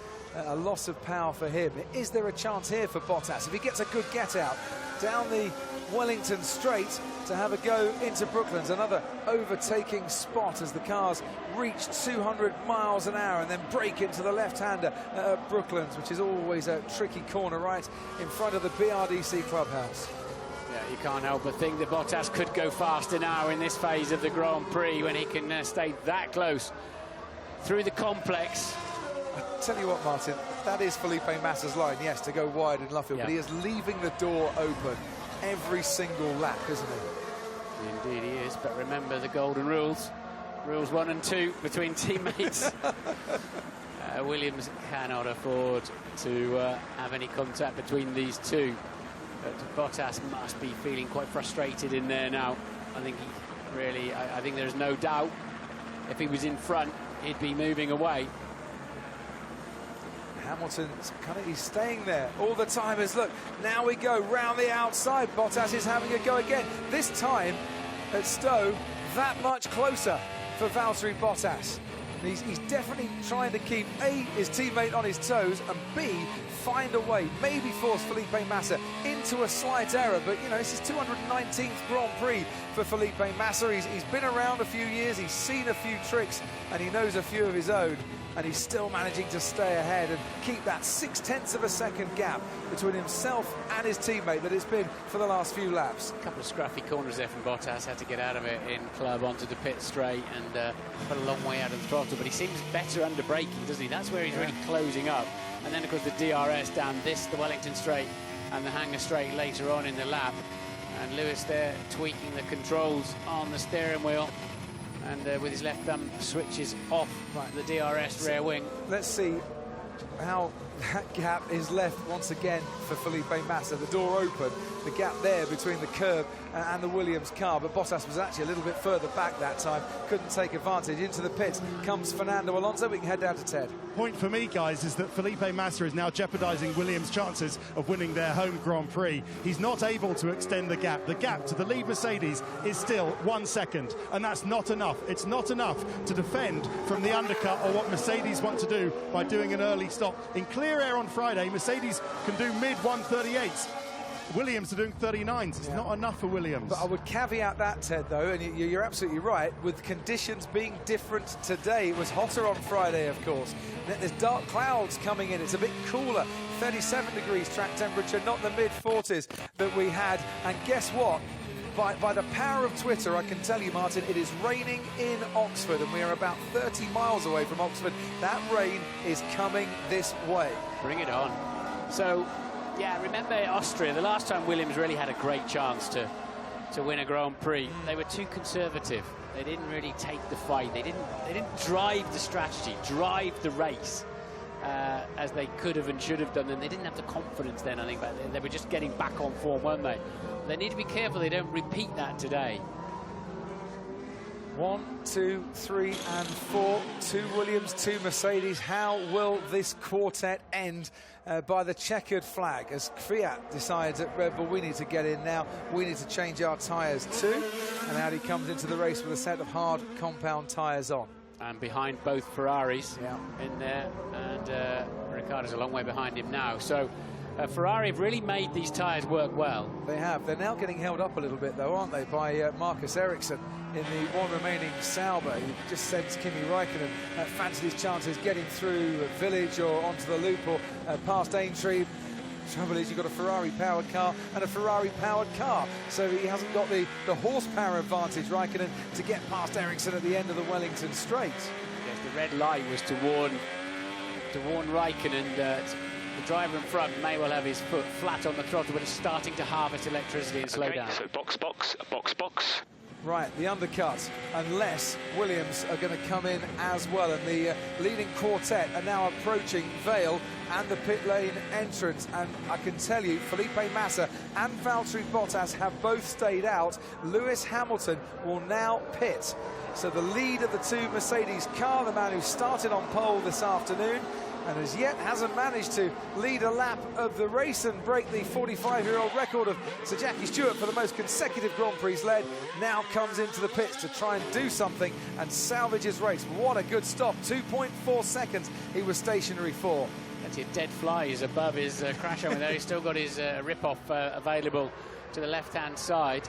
a loss of power for him. Is there a chance here for Bottas, if he gets a good get out down the Wellington Straight, to have a go into Brooklands? Another overtaking spot as the cars reach 200 miles an hour and then break into the left-hander at Brooklands, which is always a tricky corner right in front of the BRDC clubhouse. Yeah, you can't help but think that Bottas could go faster now in this phase of the Grand Prix when he can stay that close through the complex. I tell you what, Martin, that is Felipe Massa's line, yes, to go wide in Luffield, yeah. But he is leaving the door open every single lap, isn't he? Indeed he is, but remember the golden rules. Rules 1 and 2 between teammates. Williams cannot afford to have any contact between these two. But Bottas must be feeling quite frustrated in there now. I think he really, I think there's no doubt if he was in front, he'd be moving away. Hamilton's he's staying there all the time. As look, now we go round the outside. Bottas is having a go again. This time at Stowe, that much closer for Valtteri Bottas. He's definitely trying to keep A, his teammate on his toes, and B, find a way, maybe force Felipe Massa into a slight error. But, you know, this is 219th Grand Prix for Felipe Massa. He's been around a few years, he's seen a few tricks, and he knows a few of his own. And he's still managing to stay ahead and keep that 0.6 of a second gap between himself and his teammate that it's been for the last few laps. A couple of scruffy corners there from Bottas, had to get out of it in club onto the pit straight and put a long way out of the throttle, but he seems better under braking, doesn't he? That's where he's really closing up. And then, of course, the DRS down the Wellington Straight and the Hangar Straight later on in the lap. And Lewis there tweaking the controls on the steering wheel. And with his left thumb switches off the DRS rear wing. Let's see how that gap is left once again for Felipe Massa. The door open, the gap there between the curb and the Williams car, but Bottas was actually a little bit further back that time, couldn't take advantage. Into the pits comes Fernando Alonso. We can head down to Ted. Point for me, guys, is that Felipe Massa is now jeopardising Williams' chances of winning their home Grand Prix. He's not able to extend the gap. The gap to the lead Mercedes is still 1 second, and that's not enough. It's not enough to defend from the undercut or what Mercedes want to do by doing an early stop. In clear air on Friday, Mercedes can do mid-138s. Williams are doing 39s. It's not enough for Williams. But I would caveat that, Ted, though, and you're absolutely right, with conditions being different today. It was hotter on Friday, of course. There's dark clouds coming in. It's a bit cooler. 37 degrees track temperature, not the mid-40s that we had. And guess what? By the power of Twitter, I can tell you, Martin, it is raining in Oxford, and we are about 30 miles away from Oxford. That rain is coming this way. Bring it on. So, yeah, remember Austria, the last time Williams really had a great chance to win a Grand Prix. They were too conservative. They didn't really take the fight. They didn't drive the strategy, drive the race as they could have and should have done. And they didn't have the confidence then, I think. They were just getting back on form, weren't they? They need to be careful they don't repeat that today. 1, 2, 3 and 4. 2 Williams, 2 Mercedes. How will this quartet end by the checkered flag as Fiat decides at Red Bull, we need to get in now, we need to change our tyres too, and Audi comes into the race with a set of hard compound tyres on. And behind both Ferraris in there, and Ricciardo's a long way behind him now. So Ferrari have really made these tyres work well. They have. They're now getting held up a little bit, though, aren't they, by Marcus Ericsson in the one remaining Sauber. He just sends Kimi Raikkonen fancied his chances getting through Village or onto the loop or past Aintree. Trouble is, you've got a Ferrari-powered car and a Ferrari-powered car, so he hasn't got the horsepower advantage, Raikkonen, to get past Ericsson at the end of the Wellington Straight. Yes, the red light was to warn Raikkonen that the driver in front may well have his foot flat on the throttle, but it's starting to harvest electricity and slow down. So box. Right, the undercut, unless Williams are going to come in as well. And the leading quartet are now approaching Vale and the pit lane entrance. And I can tell you, Felipe Massa and Valtteri Bottas have both stayed out. Lewis Hamilton will now pit. So the lead of the 2 Mercedes car, the man who started on pole this afternoon, and as yet hasn't managed to lead a lap of the race and break the 45-year-old record of Sir Jackie Stewart for the most consecutive Grand Prix led, now comes into the pits to try and do something and salvage his race. What a good stop. 2.4 seconds he was stationary for. That's it, dead fly is above his crash over there. He's still got his rip-off available to the left-hand side.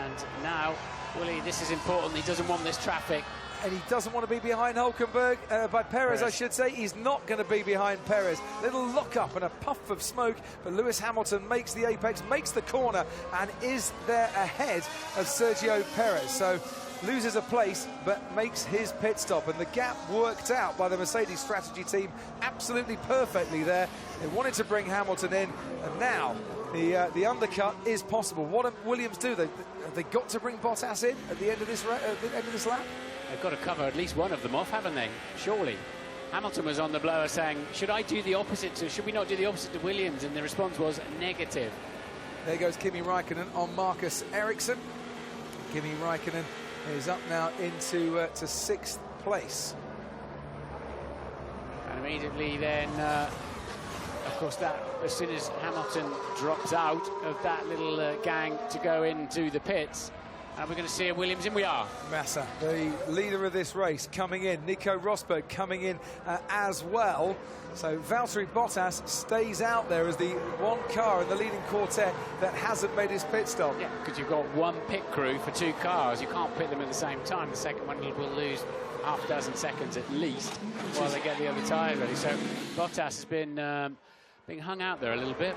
And now, Willie, this is important. He doesn't want this traffic. And he doesn't want to be behind Hülkenberg, by Perez, I should say. He's not going to be behind Perez. Little lock-up and a puff of smoke, but Lewis Hamilton makes the apex, makes the corner, and is there ahead of Sergio Perez. So loses a place, but makes his pit stop. And the gap worked out by the Mercedes strategy team absolutely perfectly there. They wanted to bring Hamilton in, and now the undercut is possible. What do Williams do? They got to bring Bottas in at the end of this lap? They've got to cover at least one of them off, haven't they? Surely. Hamilton was on the blower saying, should I do the opposite should we not do the opposite to Williams? And the response was negative. There goes Kimi Raikkonen on Marcus Ericsson. Kimi Raikkonen is up now into to 6th place. And immediately then, of course, that as soon as Hamilton drops out of that little gang to go into the pits, and we're going to see a Williams in. We are. Massa, the leader of this race, coming in. Nico Rosberg coming in as well. So Valtteri Bottas stays out there as the one car in the leading quartet that hasn't made his pit stop. Yeah, because you've got one pit crew for 2 cars. You can't pit them at the same time. The second one will lose half a dozen seconds at least while they get the other tyre ready. So Bottas has been being hung out there a little bit.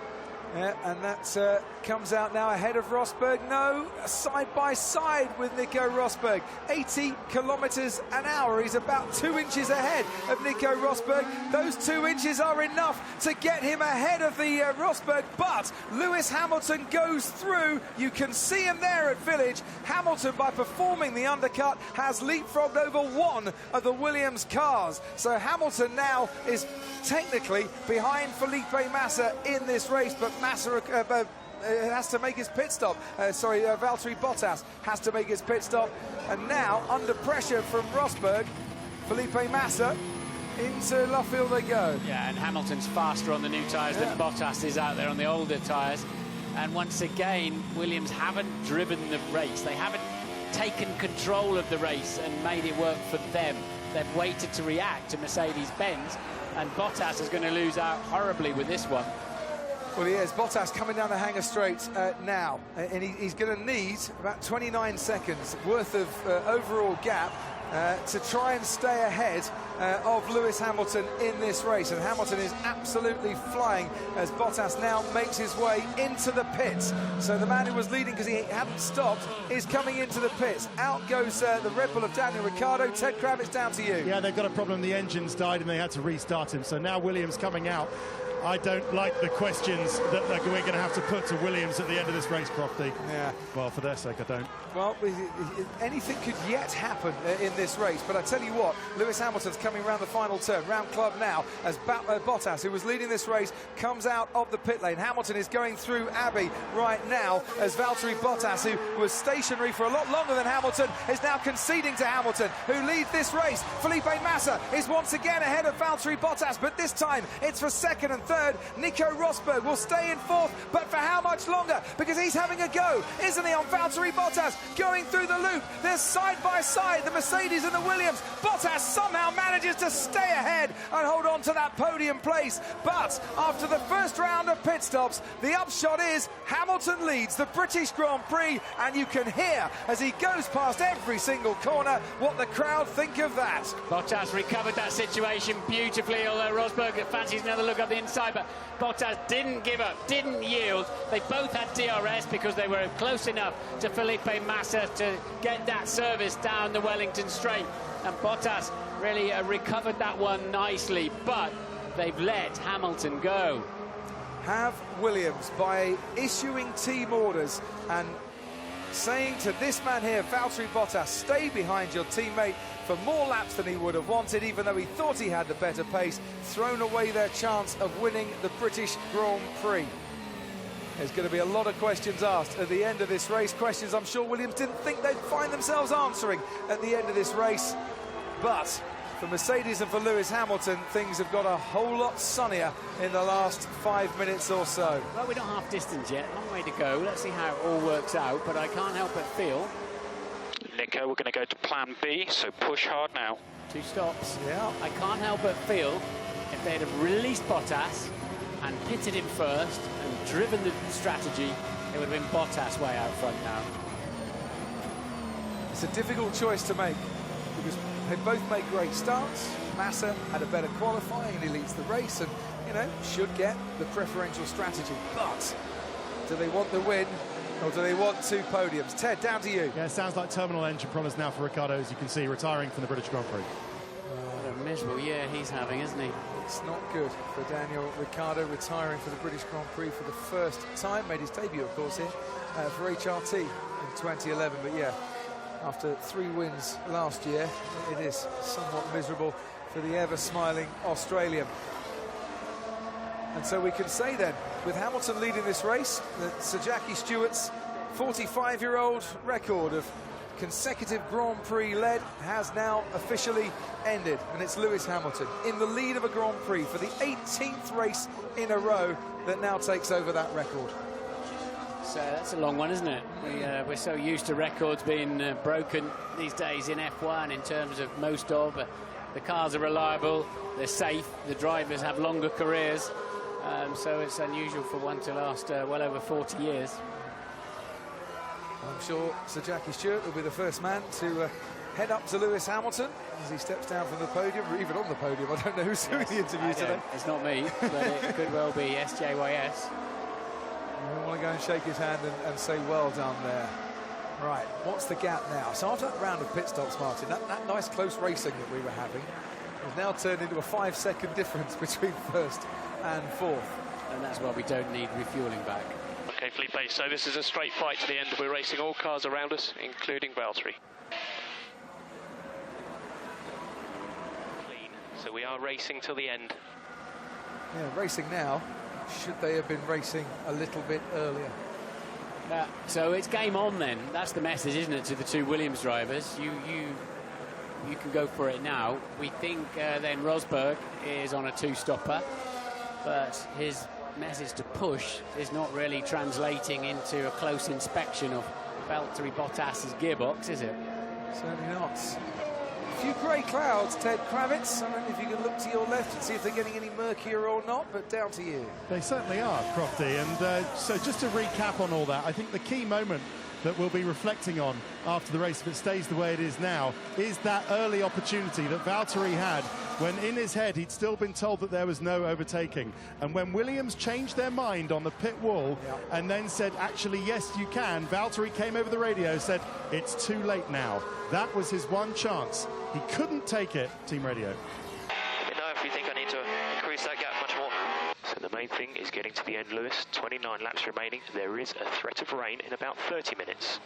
Yeah, and that comes out now ahead of Rosberg. No, side by side with Nico Rosberg. 80 kilometres an hour. He's about 2 inches ahead of Nico Rosberg. Those 2 inches are enough to get him ahead of the Rosberg, but Lewis Hamilton goes through. You can see him there at Village. Hamilton, by performing the undercut, has leapfrogged over one of the Williams cars. So Hamilton now is technically behind Felipe Massa in this race, but has to make his pit stop. Valtteri Bottas has to make his pit stop. And now, under pressure from Rosberg, Felipe Massa, into Luffield they go. Yeah, and Hamilton's faster on the new tyres than Bottas is out there on the older tyres. And once again, Williams haven't driven the race. They haven't taken control of the race and made it work for them. They've waited to react to Mercedes-Benz, and Bottas is going to lose out horribly with this one. Well, he is. Bottas coming down the hangar straight now, and he's going to need about 29 seconds worth of overall gap to try and stay ahead of Lewis Hamilton in this race. And Hamilton is absolutely flying as Bottas now makes his way into the pits. So the man who was leading because he hadn't stopped is coming into the pits. Out goes the Red Bull of Daniel Ricciardo. Ted Kravitz, down to you. Yeah, they've got a problem. The engines died and they had to restart him. So now Williams coming out. I don't like the questions that we're going to have to put to Williams at the end of this race, Crofty. Yeah. Well, for their sake, I don't. Well, anything could yet happen in this race, but I tell you what, Lewis Hamilton's coming around the final turn, round club now, as Bottas, who was leading this race, comes out of the pit lane. Hamilton is going through Abbey right now, as Valtteri Bottas, who was stationary for a lot longer than Hamilton, is now conceding to Hamilton, who leads this race. Felipe Massa is once again ahead of Valtteri Bottas, but this time it's for second and third. Nico Rosberg will stay in fourth, but for how much longer? Because he's having a go, isn't he, on Valtteri Bottas, going through the loop. They're side by side, the Mercedes and the Williams. Bottas somehow manages to stay ahead and hold on to that podium place. But after the first round of pit stops, the upshot is Hamilton leads the British Grand Prix, and you can hear as he goes past every single corner what the crowd think of that. Bottas recovered that situation beautifully, although Rosberg fancies another look up the inside, but Bottas didn't give up, didn't yield. They both had DRS because they were close enough to Felipe Massa to get that service down the Wellington Straight. And Bottas really recovered that one nicely, but they've let Hamilton go. Have Williams, by issuing team orders and saying to this man here, Valtteri Bottas, stay behind your teammate for more laps than he would have wanted, even though he thought he had the better pace, thrown away their chance of winning the British Grand Prix. There's going to be a lot of questions asked at the end of this race, questions I'm sure Williams didn't think they'd find themselves answering at the end of this race. But for Mercedes and for Lewis Hamilton, things have got a whole lot sunnier in the last 5 minutes or so. Well, we're not half distance yet, long way to go. Let's see how it all works out, but I can't help but feel... Nico, we're going to go to plan B, so push hard now. 2 stops. Yeah. I can't help but feel if they'd have released Bottas and pitted him first and driven the strategy, it would have been Bottas way out front now. It's a difficult choice to make because they both made great starts. Massa had a better qualifying and he leads the race and, you know, should get the preferential strategy. But do they want the win or do they want 2 podiums? Ted, down to you. Yeah, it sounds like terminal engine problems now for Ricciardo, as you can see, retiring from the British Grand Prix. What a miserable year he's having, isn't he? It's not good for Daniel Ricciardo, retiring for the British Grand Prix for the first time. Made his debut, of course, here for HRT in 2011. But yeah, after 3 wins last year, it is somewhat miserable for the ever-smiling Australian. And so we can say then, with Hamilton leading this race, that Sir Jackie Stewart's 45-year-old record of consecutive Grand Prix led has now officially ended, and it's Lewis Hamilton in the lead of a Grand Prix for the 18th race in a row that now takes over that record. So that's a long one, isn't it? We're so used to records being broken these days in F1 in terms of most of the cars are reliable, they're safe, the drivers have longer careers, so it's unusual for one to last well over 40 years. I'm sure Sir Jackie Stewart will be the first man to head up to Lewis Hamilton as he steps down from the podium, or even on the podium. I don't know who's doing the interview today. It's not me, but it could well be SJYS. We want to go and shake his hand and say well done there. Right, what's the gap now? So after that round of pit stops, Martin, that nice close racing that we were having has now turned into a 5-second difference between first and fourth. And that's why we don't need refuelling back. Okay, Felipe, so this is a straight fight to the end. We're racing all cars around us, including Valtteri. Clean, so we are racing till the end. Yeah, racing now. Should they have been racing a little bit earlier? So it's game on then. That's the message, isn't it, to the two Williams drivers? You can go for it now. We think then Rosberg is on a two-stopper, but his message to push is not really translating into a close inspection of Valtteri Bottas's gearbox, is it? Certainly not. A few grey clouds, Ted Kravitz. I don't know if you can look to your left and see if they're getting any murkier or not, but down to you. They certainly are, Crofty. And so just to recap on all that, I think the key moment that we'll be reflecting on after the race, if it stays the way it is now, is that early opportunity that Valtteri had when in his head he'd still been told that there was no overtaking. And when Williams changed their mind on the pit wall and then said, actually, yes, you can, Valtteri came over the radio, said, it's too late now. That was his one chance. He couldn't take it, Team Radio. You know, if you think I need to increase that gap much more. So the main thing is getting to the end, Lewis. 29 laps remaining. There is a threat of rain in about 30 minutes.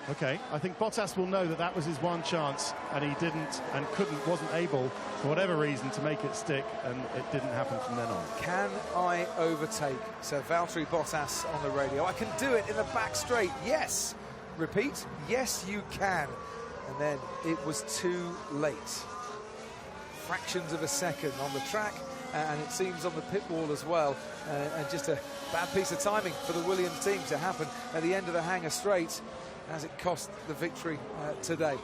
Okay, I think Bottas will know that that was his one chance, and he didn't and wasn't able, for whatever reason, to make it stick, and it didn't happen from then on. Can I overtake? So Valtteri Bottas on the radio. I can do it in the back straight. Yes. Repeat. Yes, you can. And then it was too late. Fractions of a second on the track, and it seems on the pit wall as well. And just a bad piece of timing for the Williams team to happen at the end of the hangar straight, as it cost the victory today.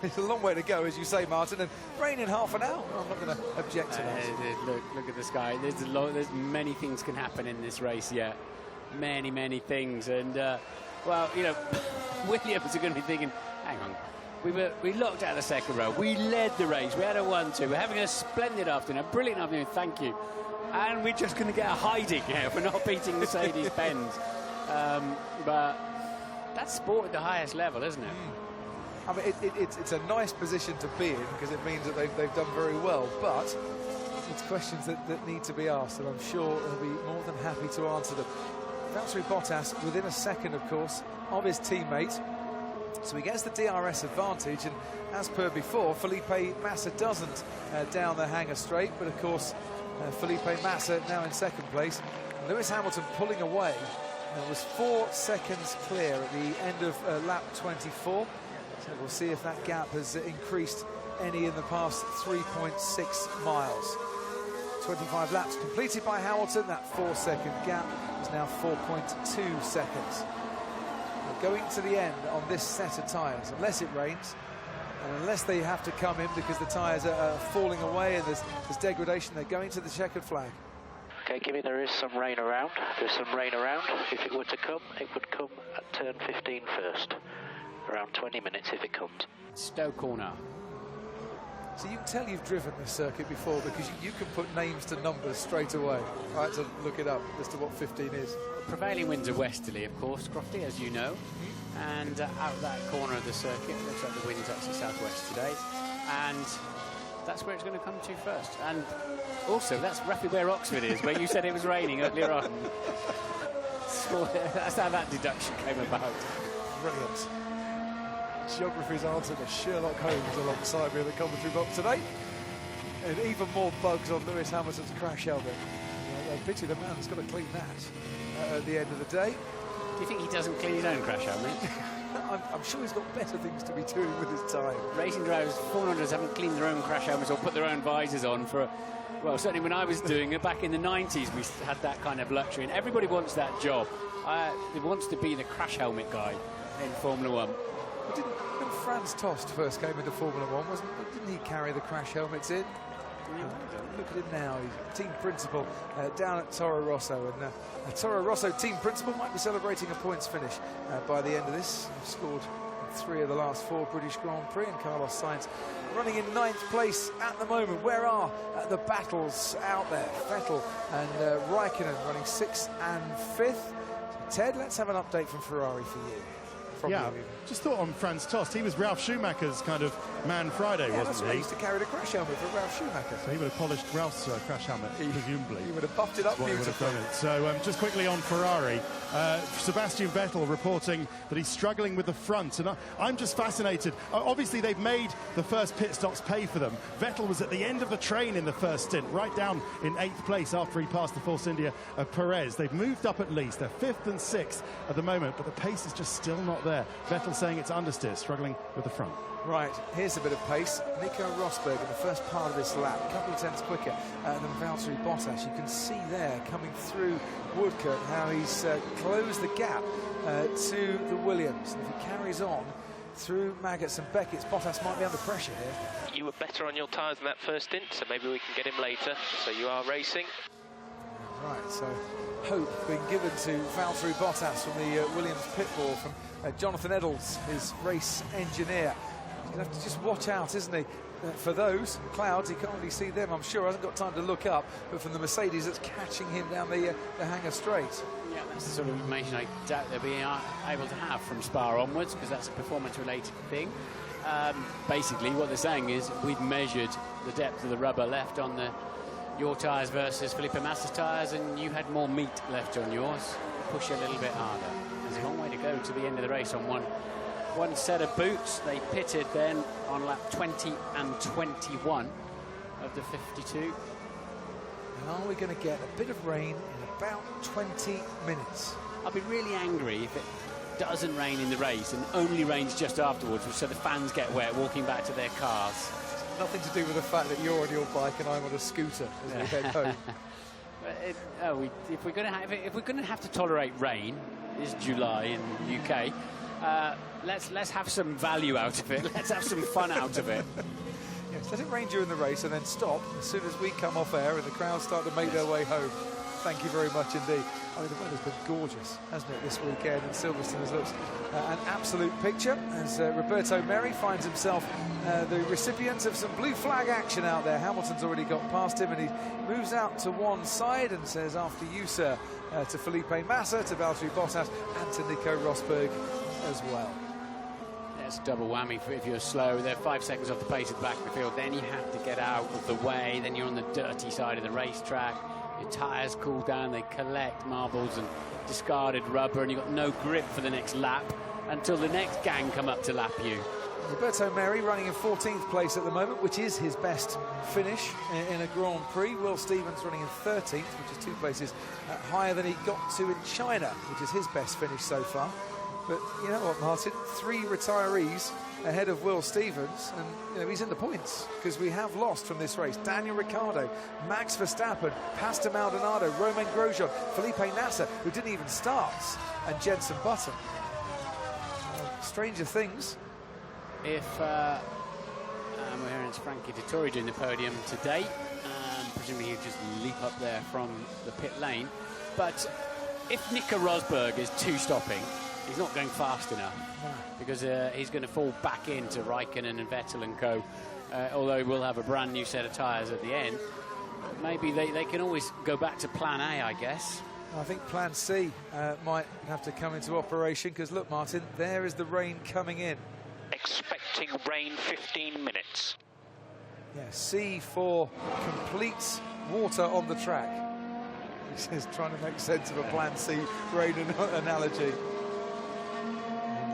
It's a long way to go, as you say, Martin, and rain in half an hour. I'm not going to object to that. Look at the sky. There's many things can happen in this race yet. Many things. And, well, you know, Williams are going to be thinking, hang on, we looked at the second row. We led the race. We had a 1-2. We're having a splendid afternoon, a brilliant afternoon, thank you. And we're just going to get a hiding here for not beating Mercedes-Benz. But that's sport at the highest level, isn't it? I mean, it's a nice position to be in, because it means that they've done very well, but it's questions that need to be asked, and I'm sure they'll be more than happy to answer them. Valtteri Bottas within a second, of course, of his teammate, so he gets the DRS advantage, and as per before, Felipe Massa doesn't down the hangar straight, but of course Felipe Massa now in second place. Lewis Hamilton pulling away. It was 4 seconds clear at the end of lap 24. So we'll see if that gap has increased any in the past 3.6 miles. 25 laps completed by Hamilton. That 4-second gap is now 4.2 seconds. We're going to the end on this set of tyres, unless it rains, and unless they have to come in because the tyres are falling away and there's degradation, they're going to the checkered flag. Okay, Kimmy, there is some rain around. There's some rain around. If it were to come, it would come at turn 15 first. Around 20 minutes if it comes. Stowe Corner. So you can tell you've driven this circuit before, because you can put names to numbers straight away. I had to look it up as to what 15 is. Prevailing winds are westerly, of course, Crofty, as you know. And out that corner of the circuit, it looks like the wind's actually southwest today. And that's where it's going to come to first. And also, that's roughly where Oxford is, where you said it was raining earlier on. So that's how that deduction came about. Brilliant. Geography's answer to Sherlock Holmes alongside me in the commentary box today. And even more bugs on Lewis Hamilton's crash helmet. I pity the man that's got to clean that at the end of the day. Do you think he doesn't clean his own crash helmet? I'm sure he's got better things to be doing with his time. Racing drivers, 400s, haven't cleaned their own crash helmets or put their own visors on for, well, certainly when I was doing it back in the 90s, we had that kind of luxury, and everybody wants that job. He wants to be the crash helmet guy in Formula One. When Franz Tost first came into Formula One, didn't he carry the crash helmets in? Look at him now, he's team principal down at Toro Rosso, and Toro Rosso team principal might be celebrating a points finish by the end of this. He's scored 3 of the last 4 British Grand Prix, and Carlos Sainz running in 9th place at the moment. Where are the battles out there? Vettel and Raikkonen running 6th and 5th. So Ted, let's have an update from Ferrari for you. Yeah, just thought on Franz Tost, he was Ralf Schumacher's kind of man Friday, yeah, wasn't he? He used to carry the crash helmet for Ralf Schumacher. So he would have polished Ralph's crash helmet, presumably. He would have buffed it up beautifully. So just quickly on Ferrari, Sebastian Vettel reporting that he's struggling with the front, and I'm just fascinated. Obviously, they've made the first pit stops pay for them. Vettel was at the end of the train in the first stint, right down in 8th place after he passed the Force India of Perez. They've moved up at least. They're 5th and 6th at the moment, but the pace is just still not there. Vettel saying it's understeer, struggling with the front. Right, here's a bit of pace. Nico Rosberg in the first part of this lap, a couple of tenths quicker than Valtteri Bottas. You can see there, coming through Woodcote, how he's closed the gap to the Williams. And if he carries on through Maggots and Beckett's, Bottas might be under pressure here. You were better on your tyres in that first stint, so maybe we can get him later. So you are racing. Right, so hope being given to Valtteri Bottas from the Williams pit wall from Jonathan Edels, his race engineer. He's going to have to just watch out, isn't he? For those clouds, he can't really see them, I'm sure. Hasn't got time to look up, but from the Mercedes that's catching him down the Hangar Straight. Yeah, that's the sort of information I doubt they'll be able to have from Spa onwards, because that's a performance-related thing. Basically, what they're saying is we've measured the depth of the rubber left on your tyres versus Felipe Massa's tyres, and you had more meat left on yours. Push a little bit harder. There's a long way to go to the end of the race on one set of boots. They pitted then on lap 20 and 21 of the 52. And are we going to get a bit of rain in about 20 minutes? I'll be really angry if it doesn't rain in the race and only rains just afterwards, so the fans get wet walking back to their cars. Nothing to do with the fact that you're on your bike and I'm on a scooter as we head home. If we're going to have to tolerate rain, it's July in the UK. Let's have some value out of it. Let's have some fun out of it. Yes, let it rain during the race and then stop as soon as we come off air and the crowds start to make their way home. Thank you very much indeed. I mean, the weather's been gorgeous, hasn't it, this weekend? And Silverstone has looked an absolute picture as Roberto Merri finds himself the recipient of some blue flag action out there. Hamilton's already got past him and he moves out to one side and says, after you, sir, to Felipe Massa, to Valtteri Bottas and to Nico Rosberg as well. It's a double whammy if you're slow. They're 5 seconds off the pace at the back of the field. Then you have to get out of the way. Then you're on the dirty side of the racetrack. Your tyres cool down, they collect marbles and discarded rubber, and you've got no grip for the next lap until the next gang come up to lap you. Roberto Merri running in 14th place at the moment, which is his best finish in a Grand Prix. Will Stevens running in 13th, which is 2 places higher than he got to in China, which is his best finish so far. But you know what, Martin? 3 retirees ahead of Will Stevens, and you know, he's in the points because we have lost from this race. Daniel Ricciardo, Max Verstappen, Pastor Maldonado, Romain Grosjean, Felipe Nasser, who didn't even start, and Jenson Button. Stranger things. If we're hearing it's Frankie Dettori doing the podium today, presumably he'll just leap up there from the pit lane. But if Nico Rosberg is 2-stopping, he's not going fast enough, because he's going to fall back into Raikkonen and Vettel and co. Although we'll have a brand new set of tyres at the end. Maybe they can always go back to plan A, I guess. I think plan C might have to come into operation, because look, Martin, there is the rain coming in. Expecting rain 15 minutes. Yeah, C for complete water on the track. He says, trying to make sense of a plan C rain analogy.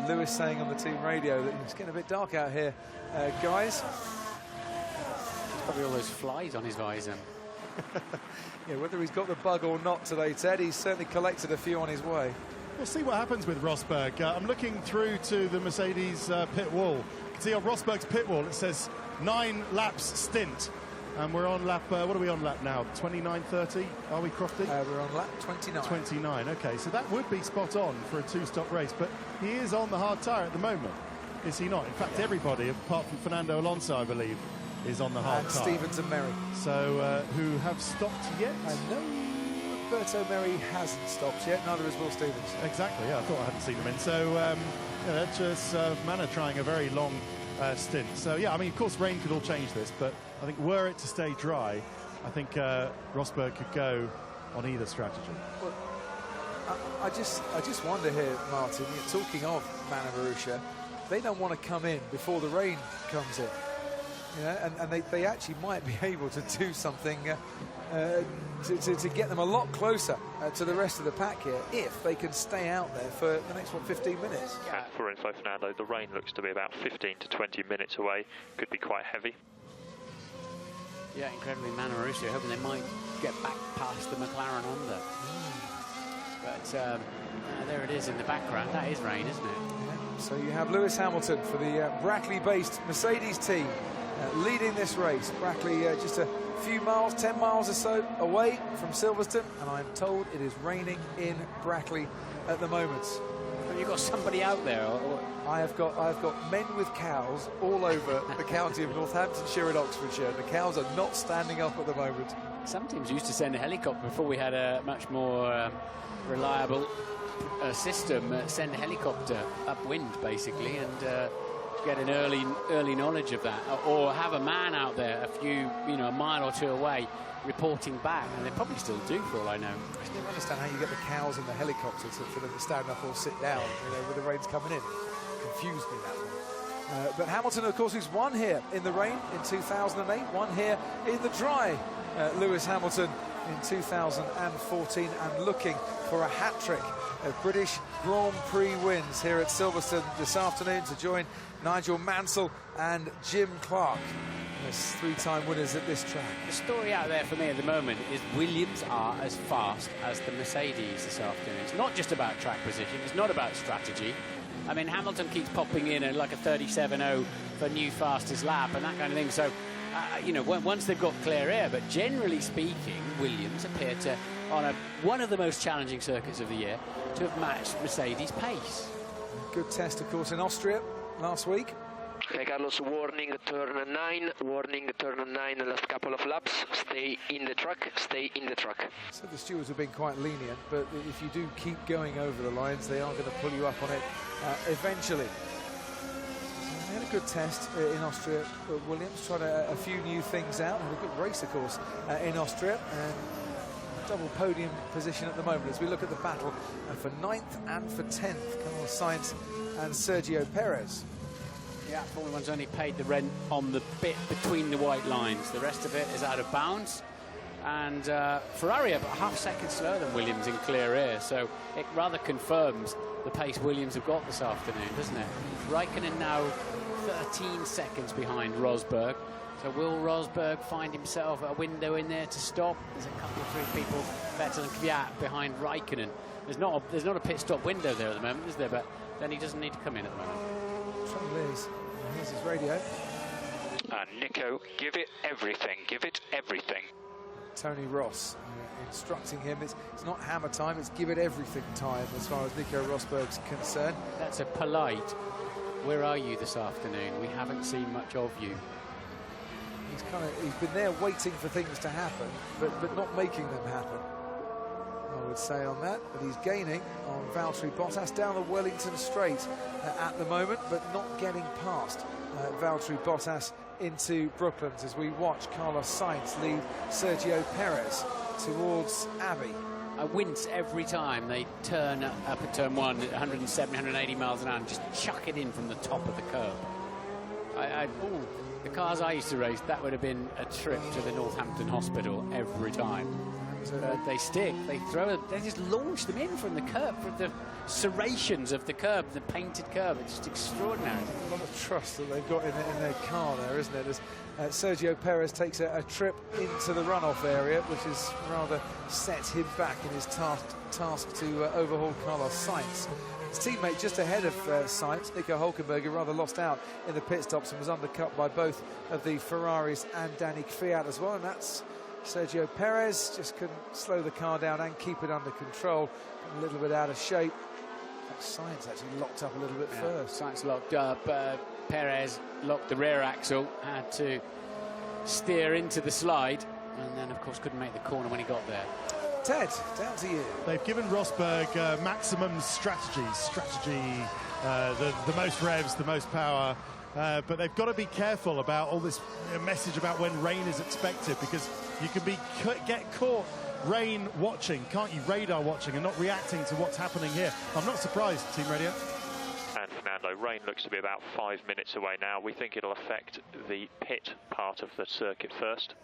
Lewis saying on the team radio that it's getting a bit dark out here, guys. Probably all those flies on his visor. Yeah, whether he's got the bug or not today, Ted, he's certainly collected a few on his way. We'll see what happens with Rosberg. I'm looking through to the Mercedes pit wall. You can see on Rosberg's pit wall it says 9 laps stint. And we're on lap, what are we on lap now? 29.30, are we, Crofty? We're on lap 29. 29, OK. So that would be spot on for a 2-stop race. But he is on the hard tyre at the moment, is he not? In fact, everybody, apart from Fernando Alonso, I believe, is on the hard tyre. And Stevens and Merri. So, who have stopped yet? No, Roberto Merri hasn't stopped yet, neither has Will Stevens. Exactly, yeah, I thought I hadn't seen him in. So, yeah, that's just Manor trying a very long stint. So, yeah, I mean, of course, rain could all change this, but I think were it to stay dry, I think Rosberg could go on either strategy. Well, I just wonder here, Martin, you're talking of Mana Marussia, they don't want to come in before the rain comes in. You know, and they actually might be able to do something to get them a lot closer to the rest of the pack here if they can stay out there for the next 15 minutes. Yeah. For info, Fernando, the rain looks to be about 15 to 20 minutes away. Could be quite heavy. Yeah, incredibly, Mana Marussia hoping they might get back past the McLaren Honda. But there it is in the background. That is rain, isn't it? Yeah. So you have Lewis Hamilton for the Brackley-based Mercedes team leading this race. Brackley just a few miles, 10 miles or so away from Silverstone, and I'm told it is raining in Brackley at the moment. Have you got somebody out there? I've got men with cows all over the county of Northamptonshire and Oxfordshire. The cows are not standing up at the moment. Some teams used to send a helicopter before we had a much more reliable system. Send a helicopter upwind, basically, and get an early knowledge of that, or have a man out there a mile or two away reporting back, and they probably still do, for all I know. I don't understand how you get the cows in the helicopter for them to stand up or sit down, with the rain's coming in. Confused me, that one. But Hamilton, of course, who's won here in the rain in 2008, won here in the dry. Lewis Hamilton in 2014, and looking for a hat-trick of British Grand Prix wins here at Silverstone this afternoon to join Nigel Mansell and Jim Clark as three-time winners at this track. The story out there for me at the moment is Williams are as fast as the Mercedes this afternoon. It's not just about track position, it's not about strategy. I mean, Hamilton keeps popping in at like a 37.0 for new fastest lap and that kind of thing. So, once they've got clear air, but generally speaking, Williams appear to, on one of the most challenging circuits of the year, to have matched Mercedes' pace. Good test, of course, in Austria last week. Okay, Carlos, warning turn 9, the last couple of laps, stay in the track. So the stewards have been quite lenient, but if you do keep going over the lines, they are going to pull you up on it eventually. They had a good test in Austria, but Williams tried a few new things out, and a good race, of course, in Austria, and a double podium position at the moment as we look at the battle for 9th and for 10th, Carlos Sainz and Sergio Perez. Yeah, Formula One's only paid the rent on the bit between the white lines. The rest of it is out of bounds. And Ferrari are about half a second slower than Williams in clear air, so it rather confirms the pace Williams have got this afternoon, doesn't it? Raikkonen now 13 seconds behind Rosberg. So will Rosberg find himself a window in there to stop? There's a couple of three people, Vettel and Kvyat, behind Raikkonen. There's not a pit stop window there at the moment, is there? But then he doesn't need to come in at the moment. Trouble is, here's his radio. Nico, give it everything. Tony Ross instructing him. It's not hammer time, it's give it everything time as far as Nico Rosberg's concerned. That's a polite, where are you this afternoon? We haven't seen much of you. He's been there waiting for things to happen, but not making them happen, I would say on that. But he's gaining on Valtteri Bottas down the Wellington Straight at the moment, but not getting past Valtteri Bottas into Brooklands as we watch Carlos Sainz lead Sergio Perez towards Abbey. I wince every time they turn up at turn 1 at 170, 180 miles an hour and just chuck it in from the top of the curb. The cars I used to race, that would have been a trip to the Northampton Hospital every time. They stick, they just launch them in from the curb, from the serrations of the curb, the painted curb. It's just extraordinary. A lot of trust that they've got in their car there, isn't it? As Sergio Perez takes a trip into the runoff area, which has rather set him back in his task to overhaul Carlos Sainz. His teammate just ahead of Sainz, Nico Hülkenberg, rather lost out in the pit stops and was undercut by both of the Ferraris and Danny Kvyat as well, and that's Sergio Perez. Just couldn't slow the car down and keep it under control. A little bit out of shape. Sainz actually locked up a little bit first. Sainz locked up. Perez locked the rear axle, had to steer into the slide, and then, of course, couldn't make the corner when he got there. Ted, down to you. They've given Rosberg maximum strategy, the most revs, the most power, But they've got to be careful about all this message about when rain is expected, because you can get caught rain watching, can't you, radar watching, and not reacting to what's happening here. I'm not surprised, Team Radio. And Fernando, rain looks to be about 5 minutes away now. We think it'll affect the pit part of the circuit first.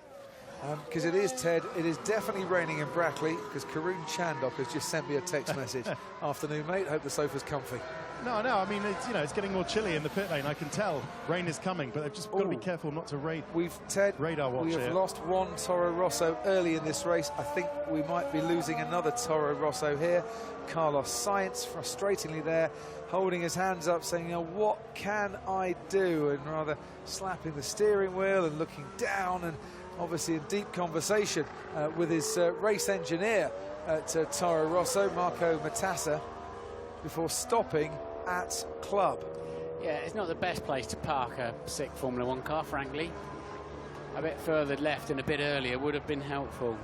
Because it is, Ted, it is definitely raining in Brackley, because Karun Chandok has just sent me a text message. Afternoon, mate, hope the sofa's comfy. No, I mean, it's getting more chilly in the pit lane. I can tell rain is coming, but they've just got to be careful not to radar watch. We have lost one Toro Rosso early in this race. I think we might be losing another Toro Rosso here. Carlos Sainz, frustratingly there, holding his hands up, saying, what can I do? And rather slapping the steering wheel and looking down, and obviously in deep conversation with his race engineer at Toro Rosso, Marco Matassa, before stopping at Club. Yeah, it's not the best place to park a sick Formula One car, frankly. A bit further left and a bit earlier would have been helpful.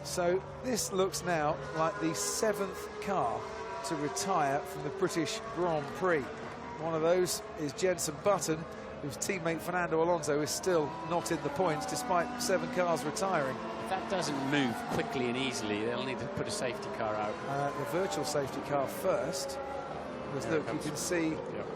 So this looks now like the 7th car to retire from the British Grand Prix. One of those is Jenson Button, whose teammate Fernando Alonso is still not in the points despite 7 cars retiring. If that doesn't move quickly and easily, they'll need to put a safety car out. The virtual safety car first, because look, you can see. Yep.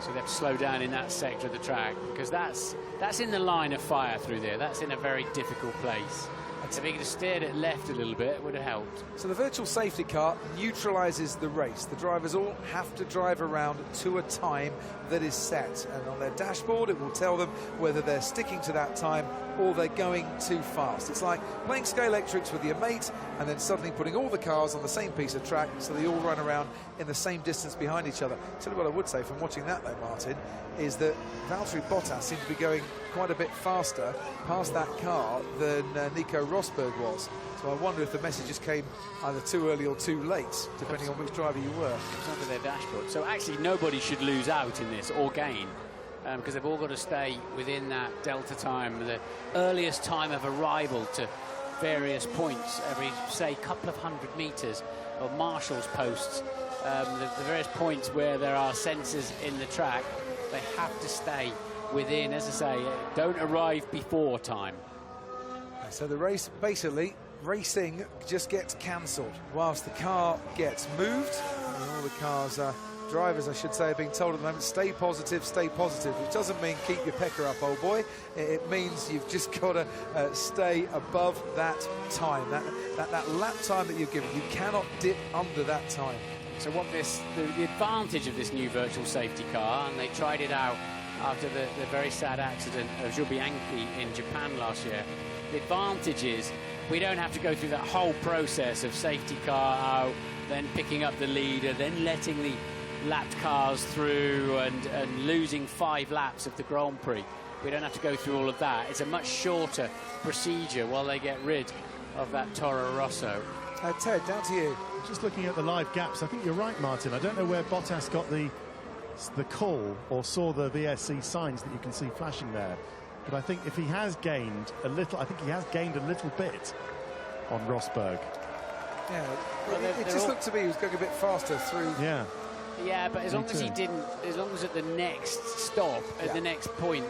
So they have to slow down in that sector of the track, because that's in the line of fire through there. That's in a very difficult place. If he could have steered it left a little bit, it would have helped. So the virtual safety car neutralises the race. The drivers all have to drive around to a time that is set, and on their dashboard it will tell them whether they're sticking to that time or they're going too fast. It's like playing Scalextrics with your mate and then suddenly putting all the cars on the same piece of track so they all run around in the same distance behind each other. Tell you what I would say from watching that though, Martin, is that Valtteri Bottas seemed to be going quite a bit faster past that car than Nico Rosberg was. So I wonder if the messages came either too early or too late, depending on which driver you were. It's under their dashboard. So actually nobody should lose out in this or gain, because they've all got to stay within that delta time, the earliest time of arrival to various points every, say, couple of 100 metres, or marshals posts, the various points where there are sensors in the track. They have to stay within, as I say, don't arrive before time. So the race, basically, racing just gets cancelled whilst the car gets moved. And all the cars, drivers I should say, are being told at the moment, stay positive, which doesn't mean keep your pecker up, old boy. It means you've just got to stay above that time, that lap time that you're given. You cannot dip under that time. So what the advantage of this new virtual safety car, and they tried it out after the very sad accident of Zhou Bianchi in Japan last year, the advantage is we don't have to go through that whole process of safety car out, then picking up the leader, then letting the lapped cars through and losing 5 laps of the Grand Prix. We don't have to go through all of that. It's a much shorter procedure while they get rid of that Toro Rosso. Ted, down to you. Just looking at the live gaps, I think you're right, Martin. I don't know where Bottas got the call or saw the VSC signs that you can see flashing there. But I think if he has gained a little, I think he has gained a little bit on Rosberg. Yeah, well, it just looked to me he was going a bit faster through. Yeah, but as long as he didn't, as long as at the next stop, at the next point.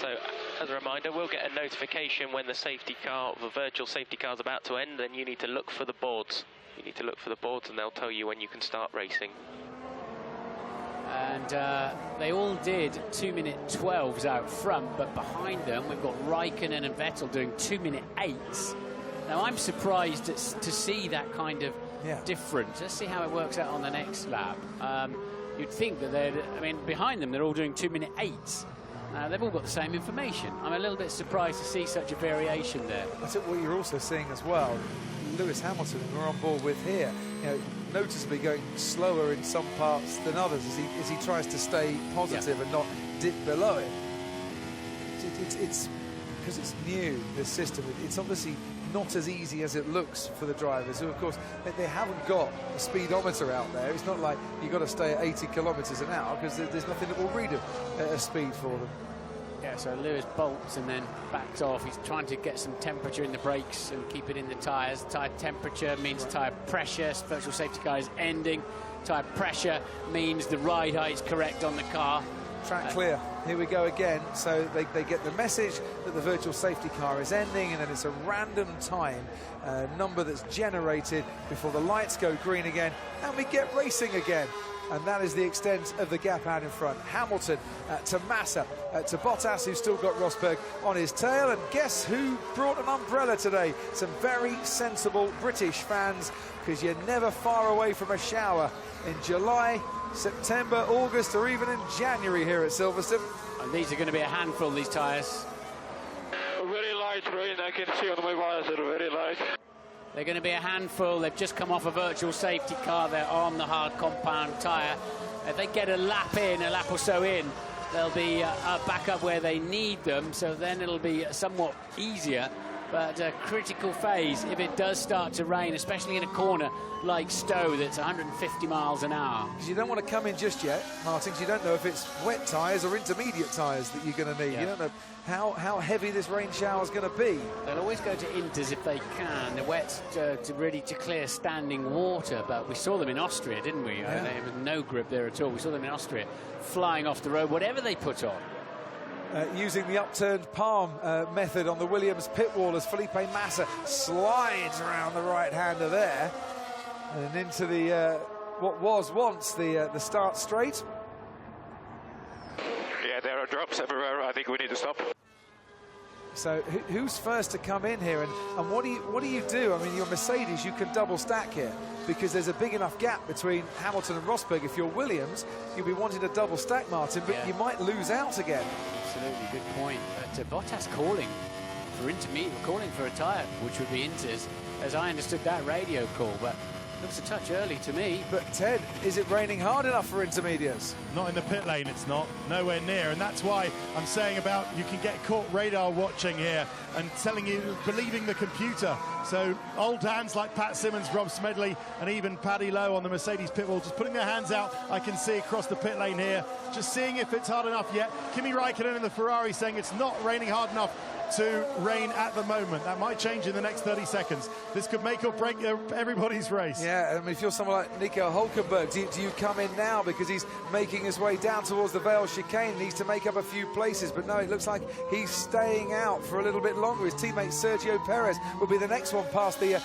So, as a reminder, we'll get a notification when the safety car, the virtual safety car is about to end, then you need to look for the boards. You need to look for the boards and they'll tell you when you can start racing. And they all did 2-minute 12s out front, but behind them we've got Raikkonen and Vettel doing 2-minute 8s. Now I'm surprised to see that kind of difference. Let's see how it works out on the next lap. You'd think that behind them they're all doing 2-minute 8s. They've all got the same information. I'm a little bit surprised to see such a variation there. I think what you're also seeing as well, Lewis Hamilton, who we're on board with here, noticeably going slower in some parts than others as he tries to stay positive and not dip below it. It's because it's new, this system. It's obviously not as easy as it looks for the drivers, who of course they haven't got a speedometer out there. It's not like you've got to stay at 80 kilometres an hour, because there's nothing that will read a speed for them. Yeah, so Lewis bolts and then backs off. He's trying to get some temperature in the brakes and keep it in the tyres. Tyre temperature means tyre pressure. Virtual safety car is ending. tyre pressure means the ride height's correct on the car. Track clear. Here we go again. So they get the message that the virtual safety car is ending, and then it's a random time number that's generated before the lights go green again, and we get racing again. And that is the extent of the gap out in front. Hamilton to Massa to Bottas, who's still got Rosberg on his tail. And guess who brought an umbrella today? Some very sensible British fans, because you're never far away from a shower in July, September, August, or even in January here at Silverstone. And these are going to be a handful, these tyres. Very light rain, I can see on my visor, very light. They're going to be a handful. They've just come off a virtual safety car. They're on the hard compound tyre. If they get a lap or so in, they'll be back up where they need them. So then it'll be somewhat easier. But a critical phase if it does start to rain, especially in a corner like Stowe that's 150 miles an hour. Because you don't want to come in just yet, Martin, because you don't know if it's wet tyres or intermediate tyres that you're going to need. Yeah. You don't know how heavy this rain shower is going to be. They'll always go to inters if they can. The wets to clear standing water, but we saw them in Austria, didn't we? Yeah. They had no grip there at all. We saw them in Austria flying off the road, whatever they put on. Using the upturned palm method on the Williams pit wall as Felipe Massa slides around the right-hander there and into the what was once the start straight. Yeah, there are drops everywhere. I think we need to stop. So who's first to come in here, and what do you do? I mean, your Mercedes, you can double stack here because there's a big enough gap between Hamilton and Rosberg. If you're Williams, you'll be wanting to double stack, Martin, but you might lose out again. Absolutely, good point. But Bottas calling for intermediate, calling for a tyre, which would be inters, as I understood that radio call, but looks a touch early to me. But Ted, is it raining hard enough for intermediates? Not in the pit lane, it's not. Nowhere near. And that's why I'm saying about you can get caught radar watching here and telling you, believing the computer. So old hands like Pat Simmons, Rob Smedley, and even Paddy Lowe on the Mercedes pit wall, just putting their hands out. I can see across the pit lane here, just seeing if it's hard enough yet. Kimi Raikkonen in the Ferrari saying it's not raining hard enough to rain at the moment. That might change in the next 30 seconds. This could make or break everybody's race. Yeah, I mean, if you're someone like Nico Hulkenberg, do you come in now because he's making his way down towards the Vale chicane, needs to make up a few places, but no, it looks like he's staying out for a little bit longer. His teammate Sergio Perez will be the next one past the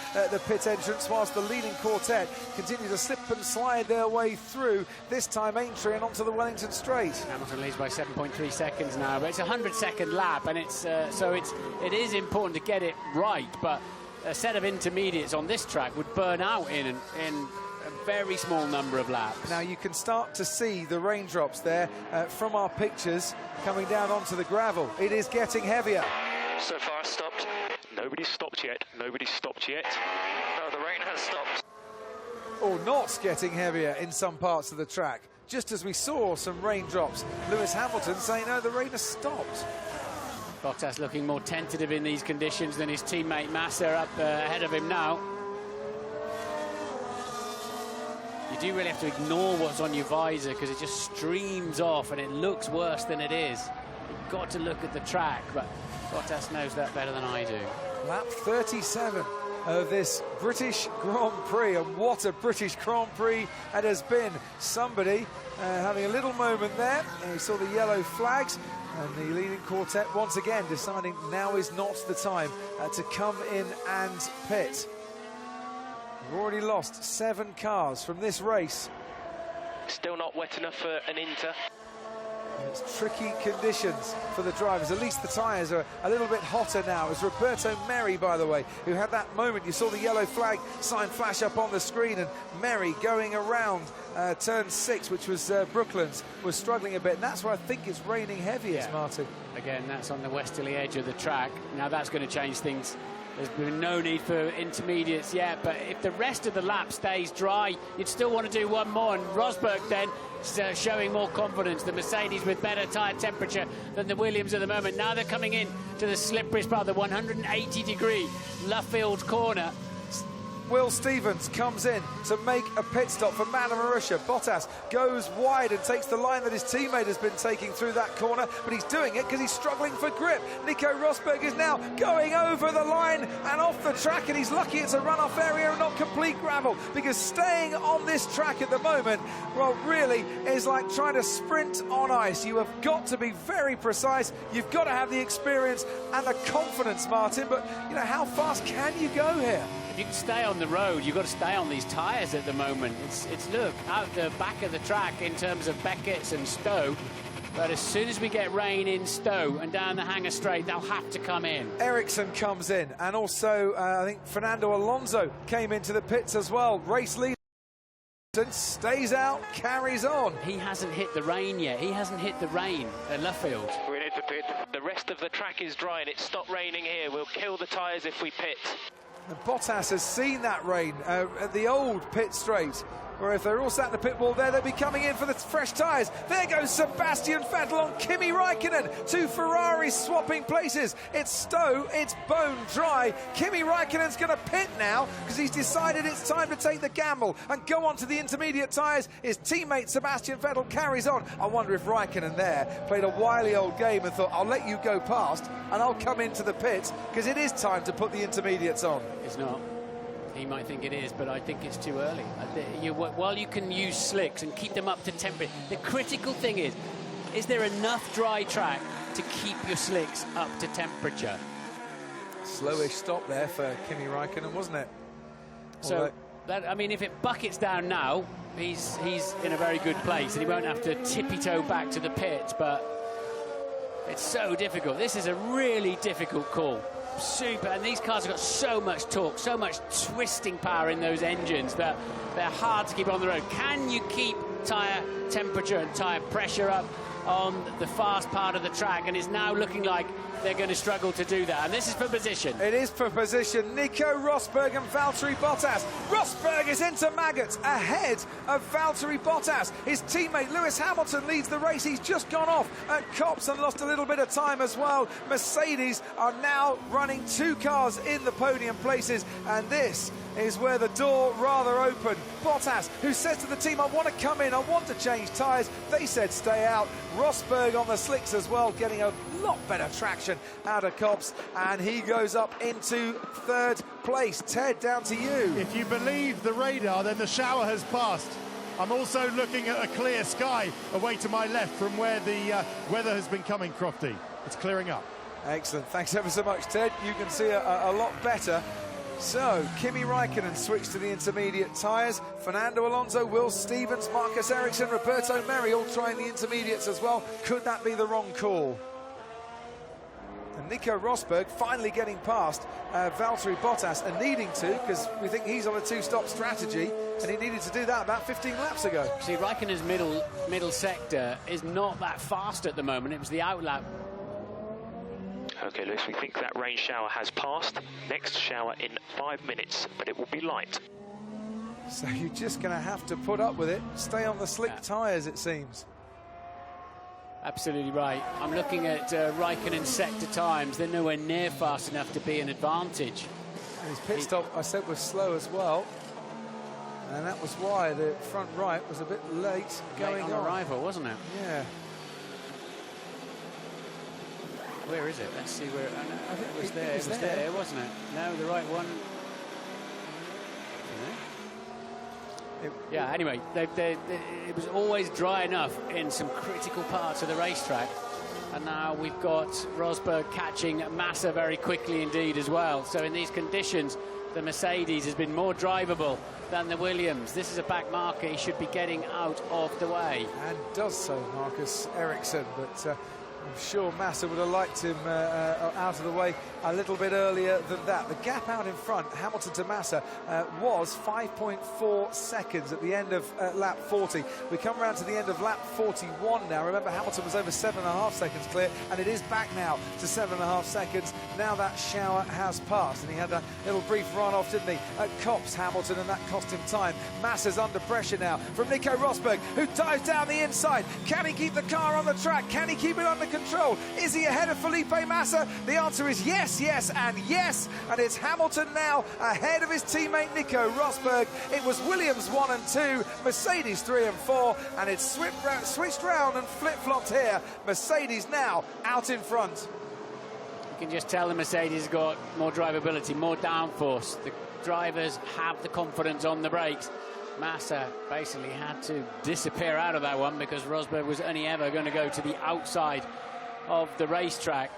pit entrance, whilst the leading quartet continue to slip and slide their way through, this time Aintree and onto the Wellington Straight. Hamilton leads by 7.3 seconds now, but it's a 100-second lap, and it's so it is important to get it right, but a set of intermediates on this track would burn out in a very small number of laps. Now you can start to see the raindrops there from our pictures coming down onto the gravel. It is getting heavier. So far stopped. Nobody's stopped yet. Nobody's stopped yet. No, the rain has stopped. Or not getting heavier in some parts of the track. Just as we saw some raindrops, Lewis Hamilton saying, no, the rain has stopped. Bottas looking more tentative in these conditions than his teammate Massa up ahead of him now. You do really have to ignore what's on your visor because it just streams off and it looks worse than it is. You've got to look at the track, but Bottas knows that better than I do. Lap 37 of this British Grand Prix, and what a British Grand Prix it has been. Somebody having a little moment there, and we saw the yellow flags, and the leading quartet once again deciding now is not the time to come in and pit. We've already lost 7 cars from this race. Still not wet enough for an inter. It's tricky conditions for the drivers. At least the tyres are a little bit hotter now. It's Roberto Merri, by the way, who had that moment. You saw the yellow flag sign flash up on the screen, and Merri going around turn 6, which was Brooklands, was struggling a bit. And that's where I think it's raining heaviest, Martin. Again, that's on the westerly edge of the track. Now that's going to change things. There's been no need for intermediates yet, but if the rest of the lap stays dry, you'd still want to do one more. And Rosberg then showing more confidence. The Mercedes with better tyre temperature than the Williams at the moment. Now they're coming in to the slipperiest part, the 180-degree Luffield corner. Will Stevens comes in to make a pit stop for Mana Marussia. Bottas goes wide and takes the line that his teammate has been taking through that corner, but he's doing it because he's struggling for grip. Nico Rosberg is now going over the line and off the track, and he's lucky it's a runoff area and not complete gravel, because staying on this track at the moment, well, really is like trying to sprint on ice. You have got to be very precise, you've got to have the experience and the confidence, Martin, but you know, how fast can you go here? If you can stay on the road, you've got to stay on these tyres at the moment. It's look, out the back of the track in terms of Beckett's and Stowe, but as soon as we get rain in Stowe and down the Hangar Straight, they'll have to come in. Ericsson comes in, and also I think Fernando Alonso came into the pits as well. Race leader stays out, carries on. He hasn't hit the rain yet. He hasn't hit the rain at Luffield. We need to pit. The rest of the track is dry and it's stopped raining here. We'll kill the tyres if we pit. And Bottas has seen that rain at the old pit straight, where if they're all sat in the pit wall there, they'll be coming in for the fresh tyres. There goes Sebastian Vettel on Kimi Raikkonen. Two Ferraris swapping places. It's Stowe, it's bone dry. Kimi Raikkonen's going to pit now because he's decided it's time to take the gamble and go on to the intermediate tyres. His teammate Sebastian Vettel carries on. I wonder if Raikkonen there played a wily old game and thought, I'll let you go past and I'll come into the pits because it is time to put the intermediates on. It's not. He might think it is, but I think it's too early. While you can use slicks and keep them up to temperature, the critical thing is there enough dry track to keep your slicks up to temperature? Slowish stop there for Kimi Raikkonen, wasn't it? So, I mean, if it buckets down now, he's in a very good place and he won't have to tippy-toe back to the pits, but it's so difficult. This is a really difficult call. Super, and these cars have got so much torque, so much twisting power in those engines that they're hard to keep on the road. Can you keep tyre temperature and tyre pressure up on the fast part of the track? And it's now looking like they're going to struggle to do that, and this is for position. It is for position. Nico Rosberg and Valtteri Bottas. Rosberg is into maggots ahead of Valtteri Bottas. His teammate Lewis Hamilton leads the race. He's just gone off at Copse and lost a little bit of time as well. Mercedes are now running two cars in the podium places, and this is where the door rather open. Bottas, who says to the team, I want to come in, I want to change tyres. They said stay out. Rosberg on the slicks as well, getting a lot better traction out of Copse, and he goes up into third place. Ted, down to you. If you believe the radar, then the shower has passed. I'm also looking at a clear sky away to my left from where the weather has been coming, Crofty. It's clearing up. Excellent. Thanks ever so much, Ted. You can see a lot better. So, Kimi Raikkonen switched to the intermediate tyres. Fernando Alonso, Will Stevens, Marcus Ericsson, Roberto Merri all trying the intermediates as well. Could that be the wrong call? And Nico Rosberg finally getting past Valtteri Bottas, and needing to, because we think he's on a two-stop strategy, and he needed to do that about 15 laps ago. See, Raikkonen's middle sector is not that fast at the moment. It was the outlap. Okay, Lewis, we think that rain shower has passed. Next shower in 5 minutes, but it will be light. So you're just going to have to put up with it. Stay on the slick tyres, it seems. Absolutely right. I'm looking at Raikkonen's sector times. They're nowhere near fast enough to be an advantage. And his pit stop, I said, was slow as well. And that was why the front right was a bit late going on arrival, wasn't it? Yeah. Where is it? Let's see where. I think it was there. It was there, wasn't it? No, the right one. Yeah, anyway, it was always dry enough in some critical parts of the racetrack. And now we've got Rosberg catching Massa very quickly indeed as well. So in these conditions, the Mercedes has been more drivable than the Williams. This is a back marker. He should be getting out of the way. And does so, Marcus Ericsson. But I'm sure Massa would have liked him out of the way a little bit earlier than that. The gap out in front, Hamilton to Massa, was 5.4 seconds at the end of lap 40. We come around to the end of lap 41 now. Remember, Hamilton was over 7.5 seconds clear, and it is back now to 7.5 seconds. Now that shower has passed, and he had a little brief run-off, didn't he, at Copse, Hamilton, and that cost him time. Massa's under pressure now from Nico Rosberg, who dives down the inside. Can he keep the car on the track? Can he keep it under control. Is he ahead of Felipe Massa? The answer is yes, yes, and yes. And it's Hamilton now ahead of his teammate Nico Rosberg. It was Williams 1 and 2, Mercedes 3 and 4, and it's switched round and flip-flopped here. Mercedes now out in front. You can just tell the Mercedes got more drivability, more downforce. The drivers have the confidence on the brakes. Massa basically had to disappear out of that one because Rosberg was only ever going to go to the outside of the racetrack,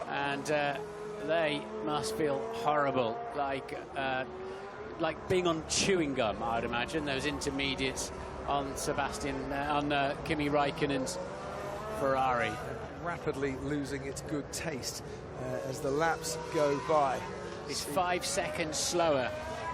and they must feel horrible, like being on chewing gum, I'd imagine, those intermediates on Kimi Räikkönen's Ferrari. Rapidly losing its good taste as the laps go by. It's 5 seconds slower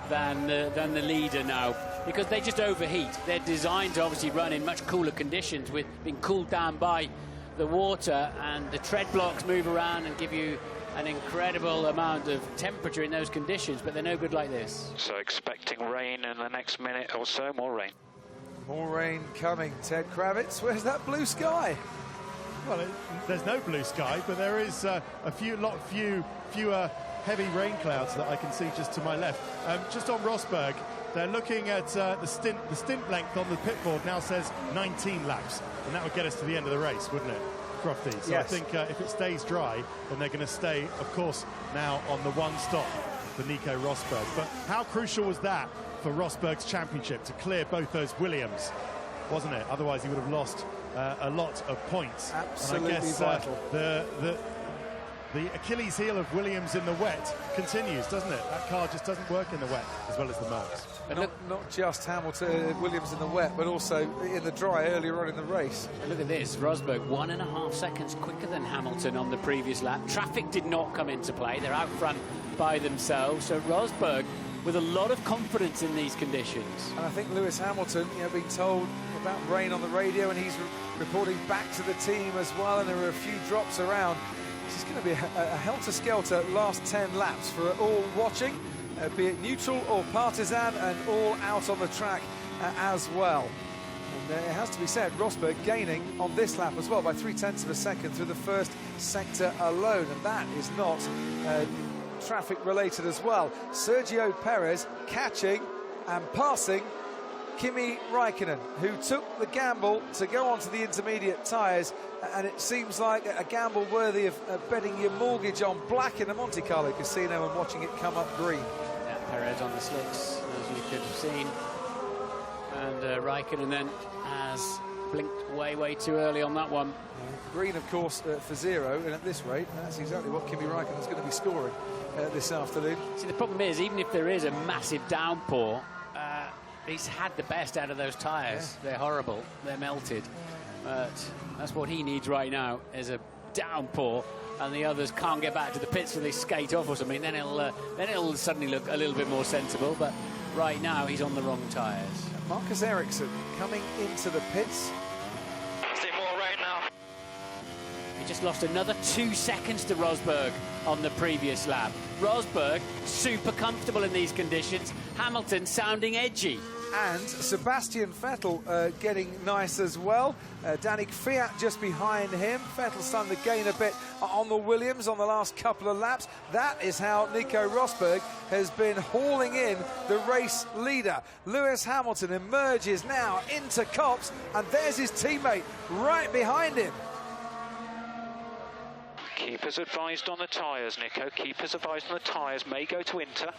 than the leader now, because they just overheat. They're designed to obviously run in much cooler conditions, with being cooled down by the water, and the tread blocks move around and give you an incredible amount of temperature in those conditions, but they're no good like this. So expecting rain in the next minute or so, more rain. More rain coming. Ted Kravitz, where's that blue sky? Well, there's no blue sky, but there is fewer heavy rain clouds that I can see just to my left. Just on Rosberg, they're looking at the stint length on the pit board now says 19 laps, and that would get us to the end of the race, wouldn't it, Crofty? So yes. I think if it stays dry, then they're going to stay, of course, now on the one stop for Nico Rosberg. But how crucial was that for Rosberg's championship to clear both those Williams, wasn't it? Otherwise, he would have lost a lot of points. Absolutely and I guess, vital. The Achilles heel of Williams in the wet continues, doesn't it? That car just doesn't work in the wet as well as the Mercs. And not just Hamilton, Williams in the wet, but also in the dry earlier on in the race. And look at this, Rosberg 1.5 seconds quicker than Hamilton on the previous lap. Traffic did not come into play. They're out front by themselves. So Rosberg with a lot of confidence in these conditions. And I think Lewis Hamilton, being told about rain on the radio, and he's reporting back to the team as well, and there are a few drops around. This is going to be a helter-skelter last 10 laps for all watching, be it neutral or partisan, and all out on the track as well. And it has to be said, Rosberg gaining on this lap as well by 0.3 of a second through the first sector alone, and that is not traffic related as well. Sergio Perez catching and passing Kimi Räikkönen, who took the gamble to go onto the intermediate tyres, and it seems like a gamble worthy of betting your mortgage on black in a Monte Carlo casino and watching it come up green. Yeah, Perez on the slicks, as you could have seen, and Räikkönen then has blinked way too early on that one. Green, of course, for zero, and at this rate, that's exactly what Kimi Räikkönen's going to be scoring this afternoon. See, the problem is, even if there is a massive downpour, he's had the best out of those tyres. Yeah. They're horrible. They're melted. But that's what he needs right now, is a downpour, and the others can't get back to the pits, so they skate off or something. Then it'll suddenly look a little bit more sensible. But right now, he's on the wrong tyres. Marcus Ericsson coming into the pits. See more rain now. He just lost another 2 seconds to Rosberg on the previous lap. Rosberg super comfortable in these conditions. Hamilton sounding edgy. And Sebastian Vettel getting nice as well. Danik Fiat just behind him. Vettel starting to gain a bit on the Williams on the last couple of laps. That is how Nico Rosberg has been hauling in the race leader. Lewis Hamilton emerges now into Copse, and there's his teammate right behind him. Keepers advised on the tyres, Nico. Keepers advised on the tyres. May go to Inter.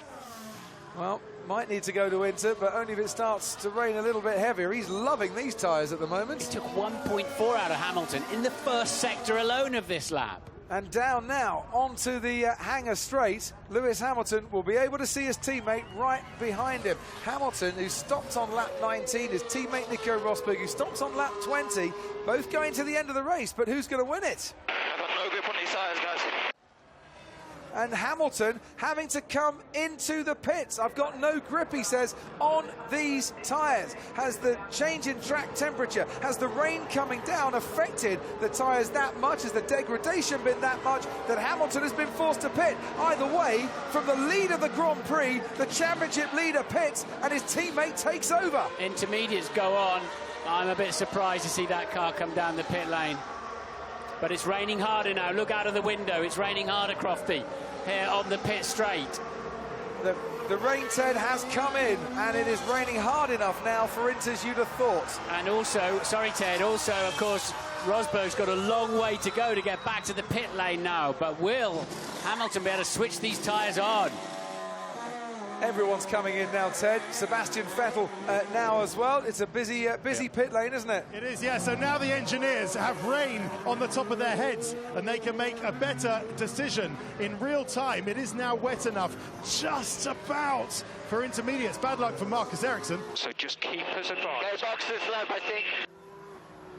Well, might need to go to Inter, but only if it starts to rain a little bit heavier. He's loving these tyres at the moment. He took 1.4 out of Hamilton in the first sector alone of this lap. And down now onto the hangar straight. Lewis Hamilton will be able to see his teammate right behind him. Hamilton, who stopped on lap 19, his teammate Nico Rosberg, who stopped on lap 20, both going to the end of the race, but who's going to win it? I've got no grip on these tyres, guys. And Hamilton having to come into the pits. I've got no grip, he says, on these tyres. Has the change in track temperature, has the rain coming down affected the tyres that much? Has the degradation been that much that Hamilton has been forced to pit? Either way, from the lead of the Grand Prix, the championship leader pits and his teammate takes over. Intermediates go on. I'm a bit surprised to see that car come down the pit lane. But it's raining harder now. Look out of the window. It's raining harder, Crofty, here on the pit straight. The rain, Ted, has come in, and it is raining hard enough now for Inters, you'd have thought. And also, sorry, Ted, also, of course, Rosberg's got a long way to go to get back to the pit lane now. But will Hamilton be able to switch these tyres on? Everyone's coming in now, Ted. Sebastian Vettel now as well. It's a busy pit lane, isn't it? It is, yeah. So now the engineers have rain on the top of their heads and they can make a better decision in real time. It is now wet enough just about for intermediates. Bad luck for Marcus Ericsson. So just keep us advised. Okay, box is left, I think.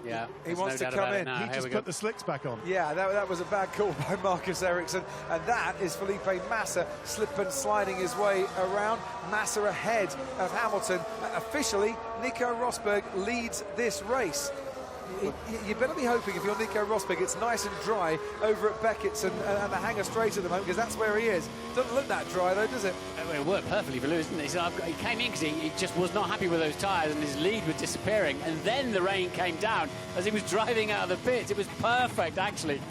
Yeah, he wants to come in. He just put the slicks back on. Yeah, that was a bad call by Marcus Ericsson, and that is Felipe Massa slip and sliding his way around. Massa ahead of Hamilton. Officially, Nico Rosberg leads this race. You better be hoping, if you're Nico Rosberg, it's nice and dry over at Beckett's and the Hangar Straight at the moment, because that's where he is. Doesn't look that dry, though, does it? It worked perfectly for Lewis, didn't it? So he came in because he just was not happy with those tyres and his lead was disappearing. And then the rain came down as he was driving out of the pits. It was perfect, actually.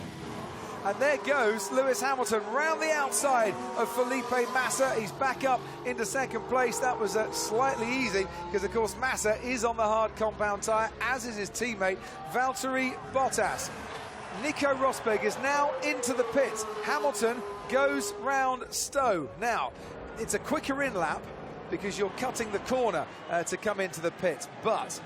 And there goes Lewis Hamilton round the outside of Felipe Massa. He's back up into second place. That was slightly easy because, of course, Massa is on the hard compound tyre, as is his teammate, Valtteri Bottas. Nico Rosberg is now into the pits. Hamilton goes round Stowe. Now, it's a quicker in-lap because you're cutting the corner to come into the pits. But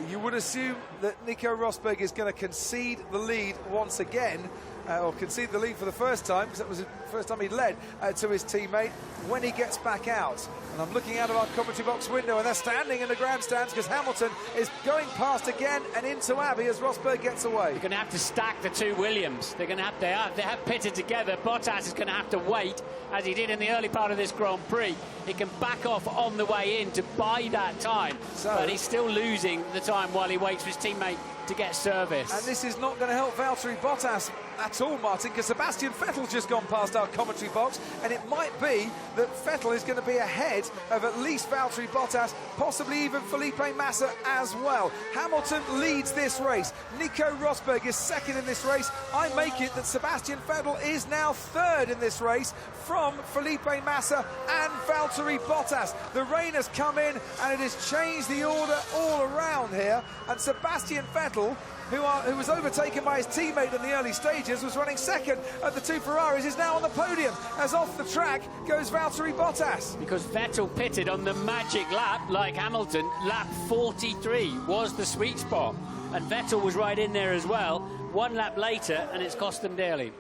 you would assume that Nico Rosberg is going to concede the lead once again, or concede the lead for the first time, because that was the first time he led to his teammate when he gets back out. And I'm looking out of our commentary box window, and they're standing in the grandstands because Hamilton is going past again and into Abbey as Rosberg gets away. They're going to have to stack the two Williams. They're going to have they have pitted together. Bottas is going to have to wait, as he did in the early part of this Grand Prix. He can back off on the way in to buy that time, but he's still losing the time while he waits for his teammate to get service. And this is not going to help Valtteri Bottas at all, Martin, because Sebastian Vettel's just gone past our commentary box, and it might be that Vettel is going to be ahead of at least Valtteri Bottas, possibly even Felipe Massa as well. Hamilton leads this race. Nico Rosberg is second in this race. I make it that Sebastian Vettel is now third in this race from Felipe Massa and Valtteri Bottas. The rain has come in and it has changed the order all around here, and Sebastian Vettel, who was overtaken by his teammate in the early stages, was running second at the two Ferraris, is now on the podium as off the track goes Valtteri Bottas. Because Vettel pitted on the magic lap, like Hamilton. Lap 43 was the sweet spot, and Vettel was right in there as well. One lap later, and it's cost them dearly.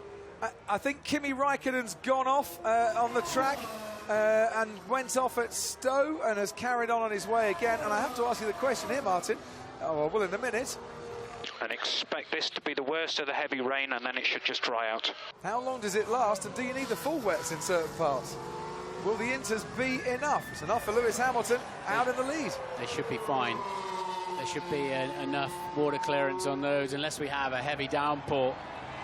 I think Kimi Raikkonen's gone off on the track and went off at Stowe and has carried on his way again. And I have to ask you the question here, Martin. Oh, well, in a minute. And expect this to be the worst of the heavy rain, and then it should just dry out. How long does it last, and do you need the full wets in certain parts? Will the Inters be enough? It's enough for Lewis Hamilton out in the lead. They should be fine. There should be enough water clearance on those, unless we have a heavy downpour.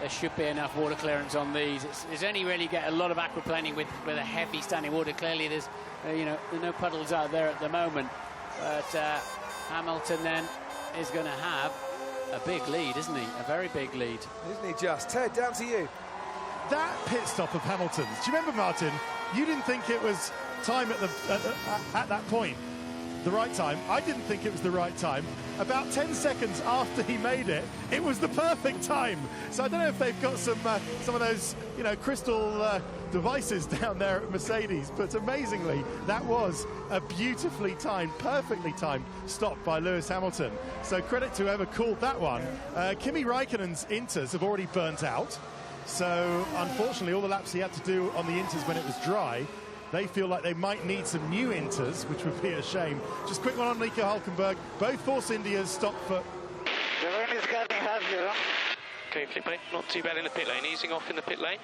There should be enough water clearance on these. It's only really get a lot of aquaplaning with a heavy standing water. Clearly, there's there's no puddles out there at the moment. But Hamilton then is going to have a big lead, isn't he? A very big lead. Isn't he just? Ted, down to you. That pit stop of Hamilton's, do you remember, Martin? You didn't think it was time at that point, the right time. I didn't think it was the right time. About 10 seconds after he made it, it was the perfect time. So I don't know if they've got some of those, crystal devices down there at Mercedes, but amazingly, that was a beautifully timed, perfectly timed stop by Lewis Hamilton. So credit to whoever called that one. Kimi Raikkonen's Inters have already burnt out. So unfortunately, all the laps he had to do on the Inters when it was dry, they feel like they might need some new Inters, which would be a shame. Just quick one on Nico Hülkenberg. Both Force Indias stopped for... The rain is getting heavier. Okay, Felipe, not too bad in the pit lane. Easing off in the pit lane.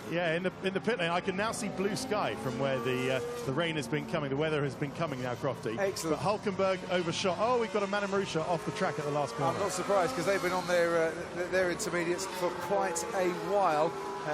Yeah, in the pit lane, I can now see blue sky from where the rain has been coming. The weather has been coming now, Crofty. Excellent. But Hulkenberg overshot. Oh, we've got a Mana Marussia off the track at the last corner. I'm not surprised, because they've been on their intermediates for quite a while.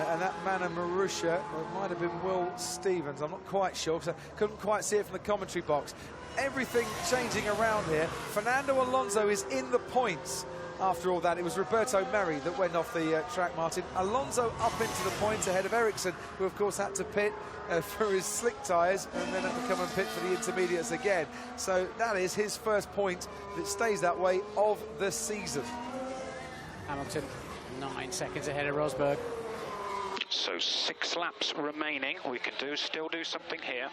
And that Mana Marussia, it might have been Will Stevens. I'm not quite sure, because I couldn't quite see it from the commentary box. Everything changing around here. Fernando Alonso is in the points after all that. It was Roberto Merri that went off the track, Martin. Alonso up into the points ahead of Ericsson, who of course had to pit for his slick tyres and then had to come and pit for the intermediates again. So that is his first point that stays that way of the season. Hamilton 9 seconds ahead of Rosberg. So 6 laps remaining. We can still do something here.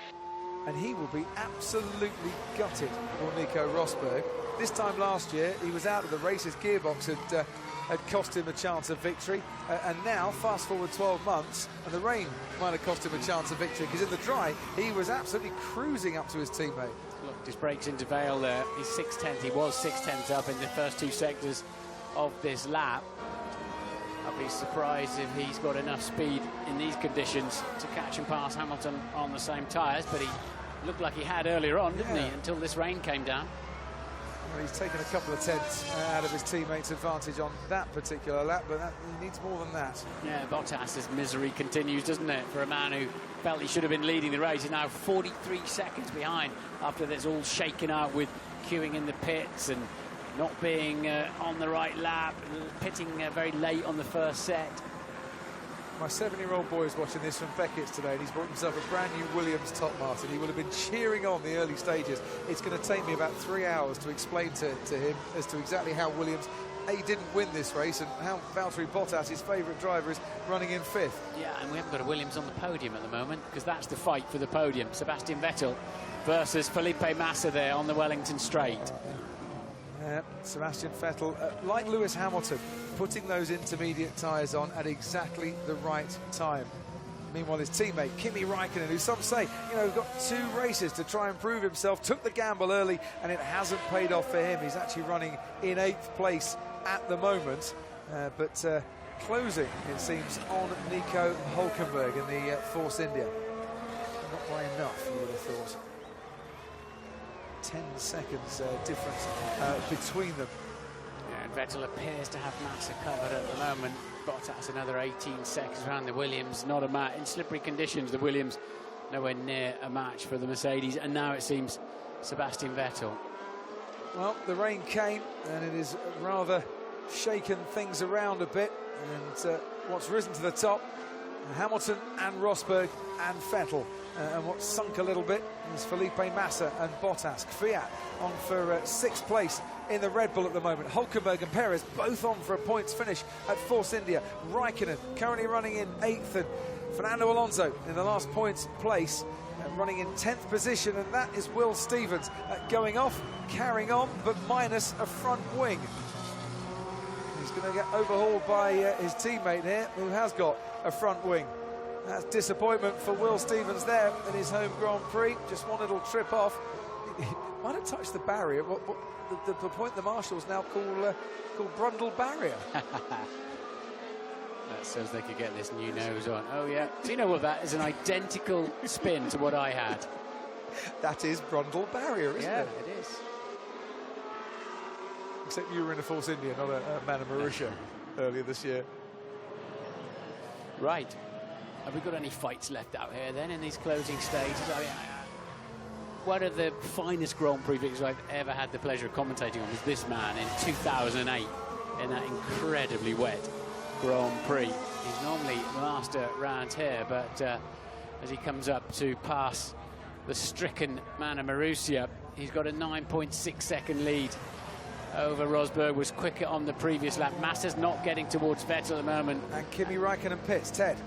And he will be absolutely gutted for Nico Rosberg. This time last year, he was out of the race. His gearbox had cost him a chance of victory. And now, fast forward 12 months, and the rain might have cost him a chance of victory, because in the dry, he was absolutely cruising up to his teammate. Look, his brakes into Vale there. He's 6/10. He was 6/10 up in the first 2 sectors of this lap. I'd be surprised if he's got enough speed in these conditions to catch and pass Hamilton on the same tyres, but he looked like he had earlier on, didn't he, until this rain came down. Well, he's taken a couple of tenths out of his teammates' advantage on that particular lap, but he needs more than that. Yeah, Bottas's misery continues, doesn't it, for a man who felt he should have been leading the race. He's now 43 seconds behind after this all shaken out with queuing in the pits and not being on the right lap, pitting very late on the first set. My 7-year-old boy is watching this from Beckett's today, and he's bought himself a brand new Williams top, Martin. He will have been cheering on the early stages. It's going to take me about 3 hours to explain to him as to exactly how Williams, A, didn't win this race, and how Valtteri Bottas, his favourite driver, is running in 5th. Yeah, and we haven't got a Williams on the podium at the moment, because that's the fight for the podium. Sebastian Vettel versus Felipe Massa there on the Wellington Straight. Sebastian Vettel, like Lewis Hamilton, putting those intermediate tyres on at exactly the right time. Meanwhile, his teammate, Kimi Raikkonen, who some say, got 2 races to try and prove himself, took the gamble early, and it hasn't paid off for him. He's actually running in 8th place at the moment, but closing, it seems, on Nico Hülkenberg in the Force India. Not by enough, you would have thought. 10 seconds difference between them. Yeah, and Vettel appears to have Massa covered at the moment. Bottas another 18 seconds around the Williams. Not a match in slippery conditions. The Williams nowhere near a match for the Mercedes, and now it seems Sebastian Vettel. Well, the rain came, and it has rather shaken things around a bit. And what's risen to the top, Hamilton and Rosberg and Vettel. And what's sunk a little bit is Felipe Massa and Bottas. Kvyat on for 6th place in the Red Bull at the moment. Hülkenberg and Perez both on for a points finish at Force India. Raikkonen currently running in 8th, and Fernando Alonso in the last points place, running in 10th position, and that is Will Stevens going off, carrying on, but minus a front wing. He's going to get overhauled by his teammate here, who has got a front wing. That's disappointment for Will Stevens there in his home Grand Prix. Just one little trip off. He might have touched the barrier. The point the marshals now call Brundle barrier. That says they could get this new nose on. Oh, yeah. Do you know what that is? An identical spin to what I had. That is Brundle barrier, isn't it? Yeah, it is. Except you were in a Force India, not a Man of Mauritius earlier this year. Right. Have we got any fights left out here then in these closing stages? I mean, one of the finest Grand Prix victories I've ever had the pleasure of commentating on was this man in 2008 in that incredibly wet Grand Prix. He's normally the master round here, but as he comes up to pass the stricken Man of Marussia, he's got a 9.6 second lead over Rosberg. Was quicker on the previous lap. Massa's not getting towards Vettel at the moment. And Kimi Raikkonen pits. Ted.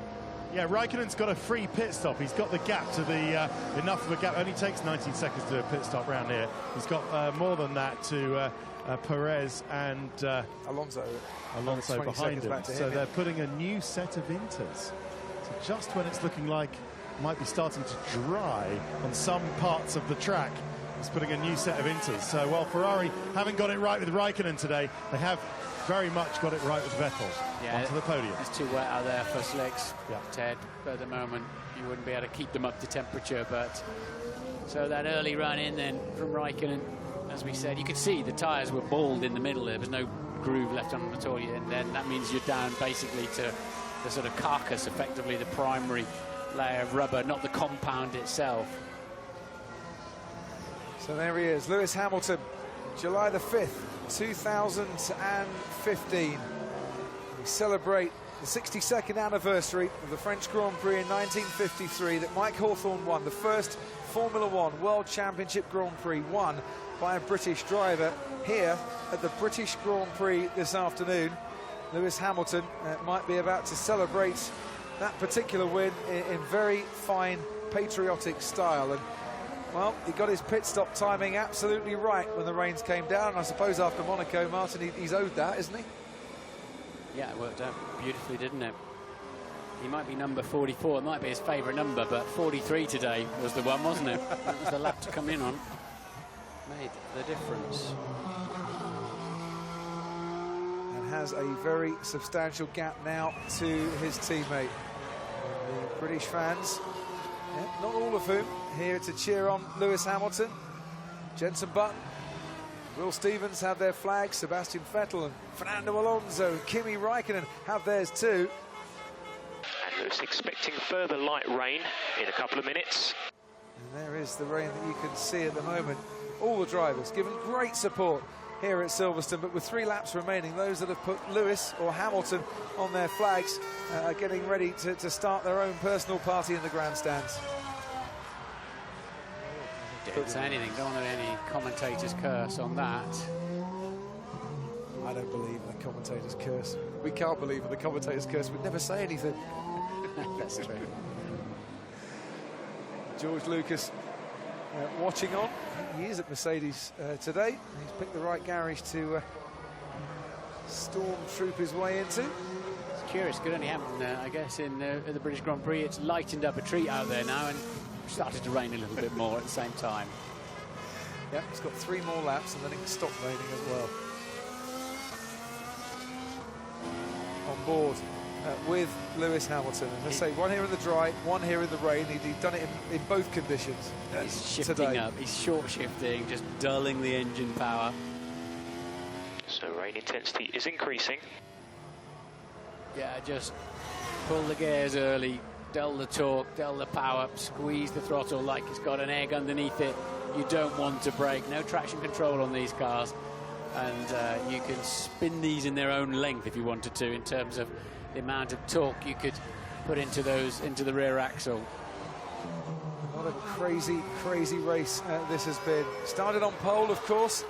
Yeah, Raikkonen's got a free pit stop. He's got the gap to the enough of a gap. Only takes 19 seconds to do a pit stop round here. He's got more than that to Perez and Alonso behind him. So they're putting a new set of inters. So just when it's looking like it might be starting to dry on some parts of the track, it's putting a new set of inters. So while Ferrari haven't got it right with Raikkonen today, they have very much got it right with Vettel onto the podium. It's too wet out there for slicks, Ted. But at the moment, you wouldn't be able to keep them up to temperature. But so that early run in then from Raikkonen, as we said, you could see the tyres were bald in the middle. There was no groove left on them at all, and then that means you're down basically to the sort of carcass, effectively the primary layer of rubber, not the compound itself. So there he is, Lewis Hamilton, July the 5th. 2015. We celebrate the 62nd anniversary of the French Grand Prix in 1953 that Mike Hawthorn won, the first Formula One World Championship Grand Prix won by a British driver. Here at the British Grand Prix this afternoon, Lewis Hamilton might be about to celebrate that particular win in very fine patriotic style. And well, he got his pit stop timing absolutely right when the rains came down, and I suppose after Monaco, Martin, he's owed that, isn't he? Yeah, it worked out beautifully, didn't it? He might be number 44, it might be his favourite number, but 43 today was the one, wasn't it? That was the lap to come in on. Made the difference. And has a very substantial gap now to his teammate. The British fans, not all of whom here to cheer on Lewis Hamilton. Jenson Button, Will Stevens have their flags, Sebastian Vettel and Fernando Alonso and Kimi Raikkonen have theirs too. And Lewis expecting further light rain in a couple of minutes. And there is the rain that you can see at the moment. All the drivers given great support here at Silverstone, but with 3 laps remaining, those that have put Lewis or Hamilton on their flags are getting ready to start their own personal party in the grandstands. Didn't say anything, don't want any commentator's curse on that. I don't believe in the commentator's curse. We can't believe in the commentator's curse. We'd never say anything. That's true. George Lucas watching on. He is at Mercedes today. He's picked the right garage to stormtroop his way into. It's curious, could only happen, I guess, in the British Grand Prix. It's lightened up a treat out there now and started to rain a little bit more at the same time. Yeah, it's got 3 more laps and then it can stop raining as well. On board with Lewis Hamilton. And let's say one here in the dry, one here in the rain. He'd done it in both conditions. He's shifting today. up, he's short shifting, just dulling the engine power. So rain intensity is increasing. Yeah, just pull the gears early, dull the torque, dull the power, squeeze the throttle like it's got an egg underneath it. You don't want to brake. No traction control on these cars. And you can spin these in their own length if you wanted to, in terms of the amount of torque you could put into the rear axle. What a crazy, crazy race this has been. Started on pole, of course.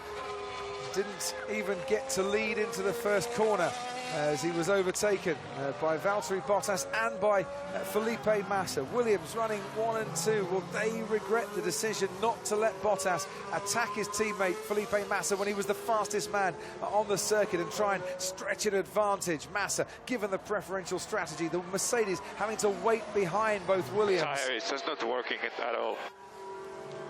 Didn't even get to lead into the first corner as he was overtaken by Valtteri Bottas and by Felipe Massa. Williams running 1 and 2. Will they regret the decision not to let Bottas attack his teammate Felipe Massa when he was the fastest man on the circuit and try and stretch an advantage? Massa, given the preferential strategy, the Mercedes having to wait behind both Williams. Tire is just not working at all.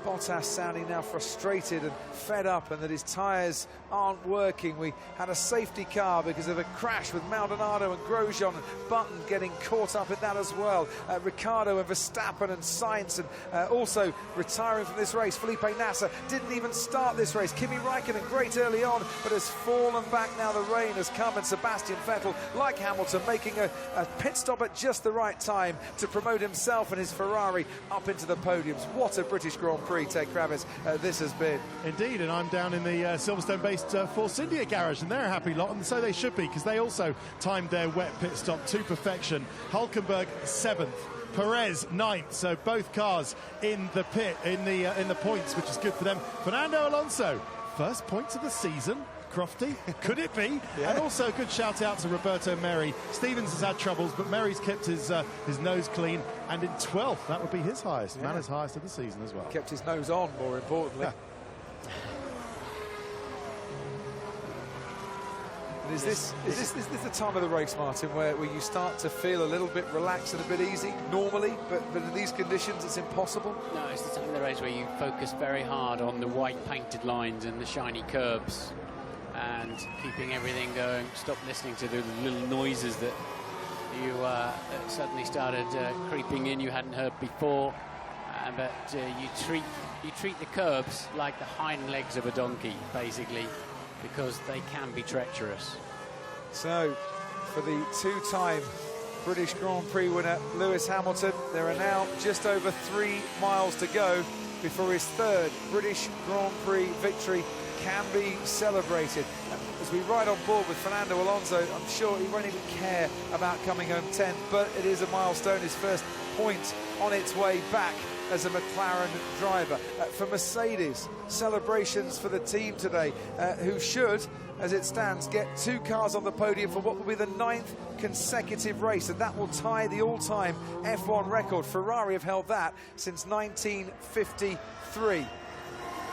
Bottas sounding now frustrated and fed up, and that his tyres aren't working. We had a safety car because of a crash with Maldonado and Grosjean, and Button getting caught up in that as well. Ricciardo and Verstappen and Sainz, and also retiring from this race. Felipe Massa didn't even start this race. Kimi Raikkonen great early on, but has fallen back now. The rain has come, and Sebastian Vettel, like Hamilton, making a pit stop at just the right time to promote himself and his Ferrari up into the podiums. What a British Grand Prix, Ted Kravitz, this has been. Indeed, and I'm down in the Silverstone-based Force India garage, and they're a happy lot, and so they should be, because they also timed their wet pit stop to perfection. Hulkenberg 7th, Perez 9th, so both cars in the pit, in the points, which is good for them. Fernando Alonso, first points of the season. Crofty, could it be? Yeah. And also a good shout out to Roberto Merri. Stevens has had troubles, but Merri's kept his nose clean, and in 12th, that would be his highest, Mannor's highest of the season as well. Kept his nose on, more importantly. Is this the time of the race, Martin, where you start to feel a little bit relaxed and a bit easy normally, but in these conditions it's impossible? No, it's the time of the race where you focus very hard on the white painted lines and the shiny curbs, and keeping everything going. Stop listening to the little noises that you suddenly started creeping in you hadn't heard before, but you treat the curbs like the hind legs of a donkey, basically, because they can be treacherous. So, for the 2-time British Grand Prix winner Lewis Hamilton, there are now just over 3 miles to go before his 3rd British Grand Prix victory can be celebrated. As we ride on board with Fernando Alonso, I'm sure he won't even care about coming home 10th, but it is a milestone, his first point on its way back as a McLaren driver. For Mercedes, celebrations for the team today, who should, as it stands, get 2 cars on the podium for what will be the 9th consecutive race, and that will tie the all-time F1 record. Ferrari have held that since 1953.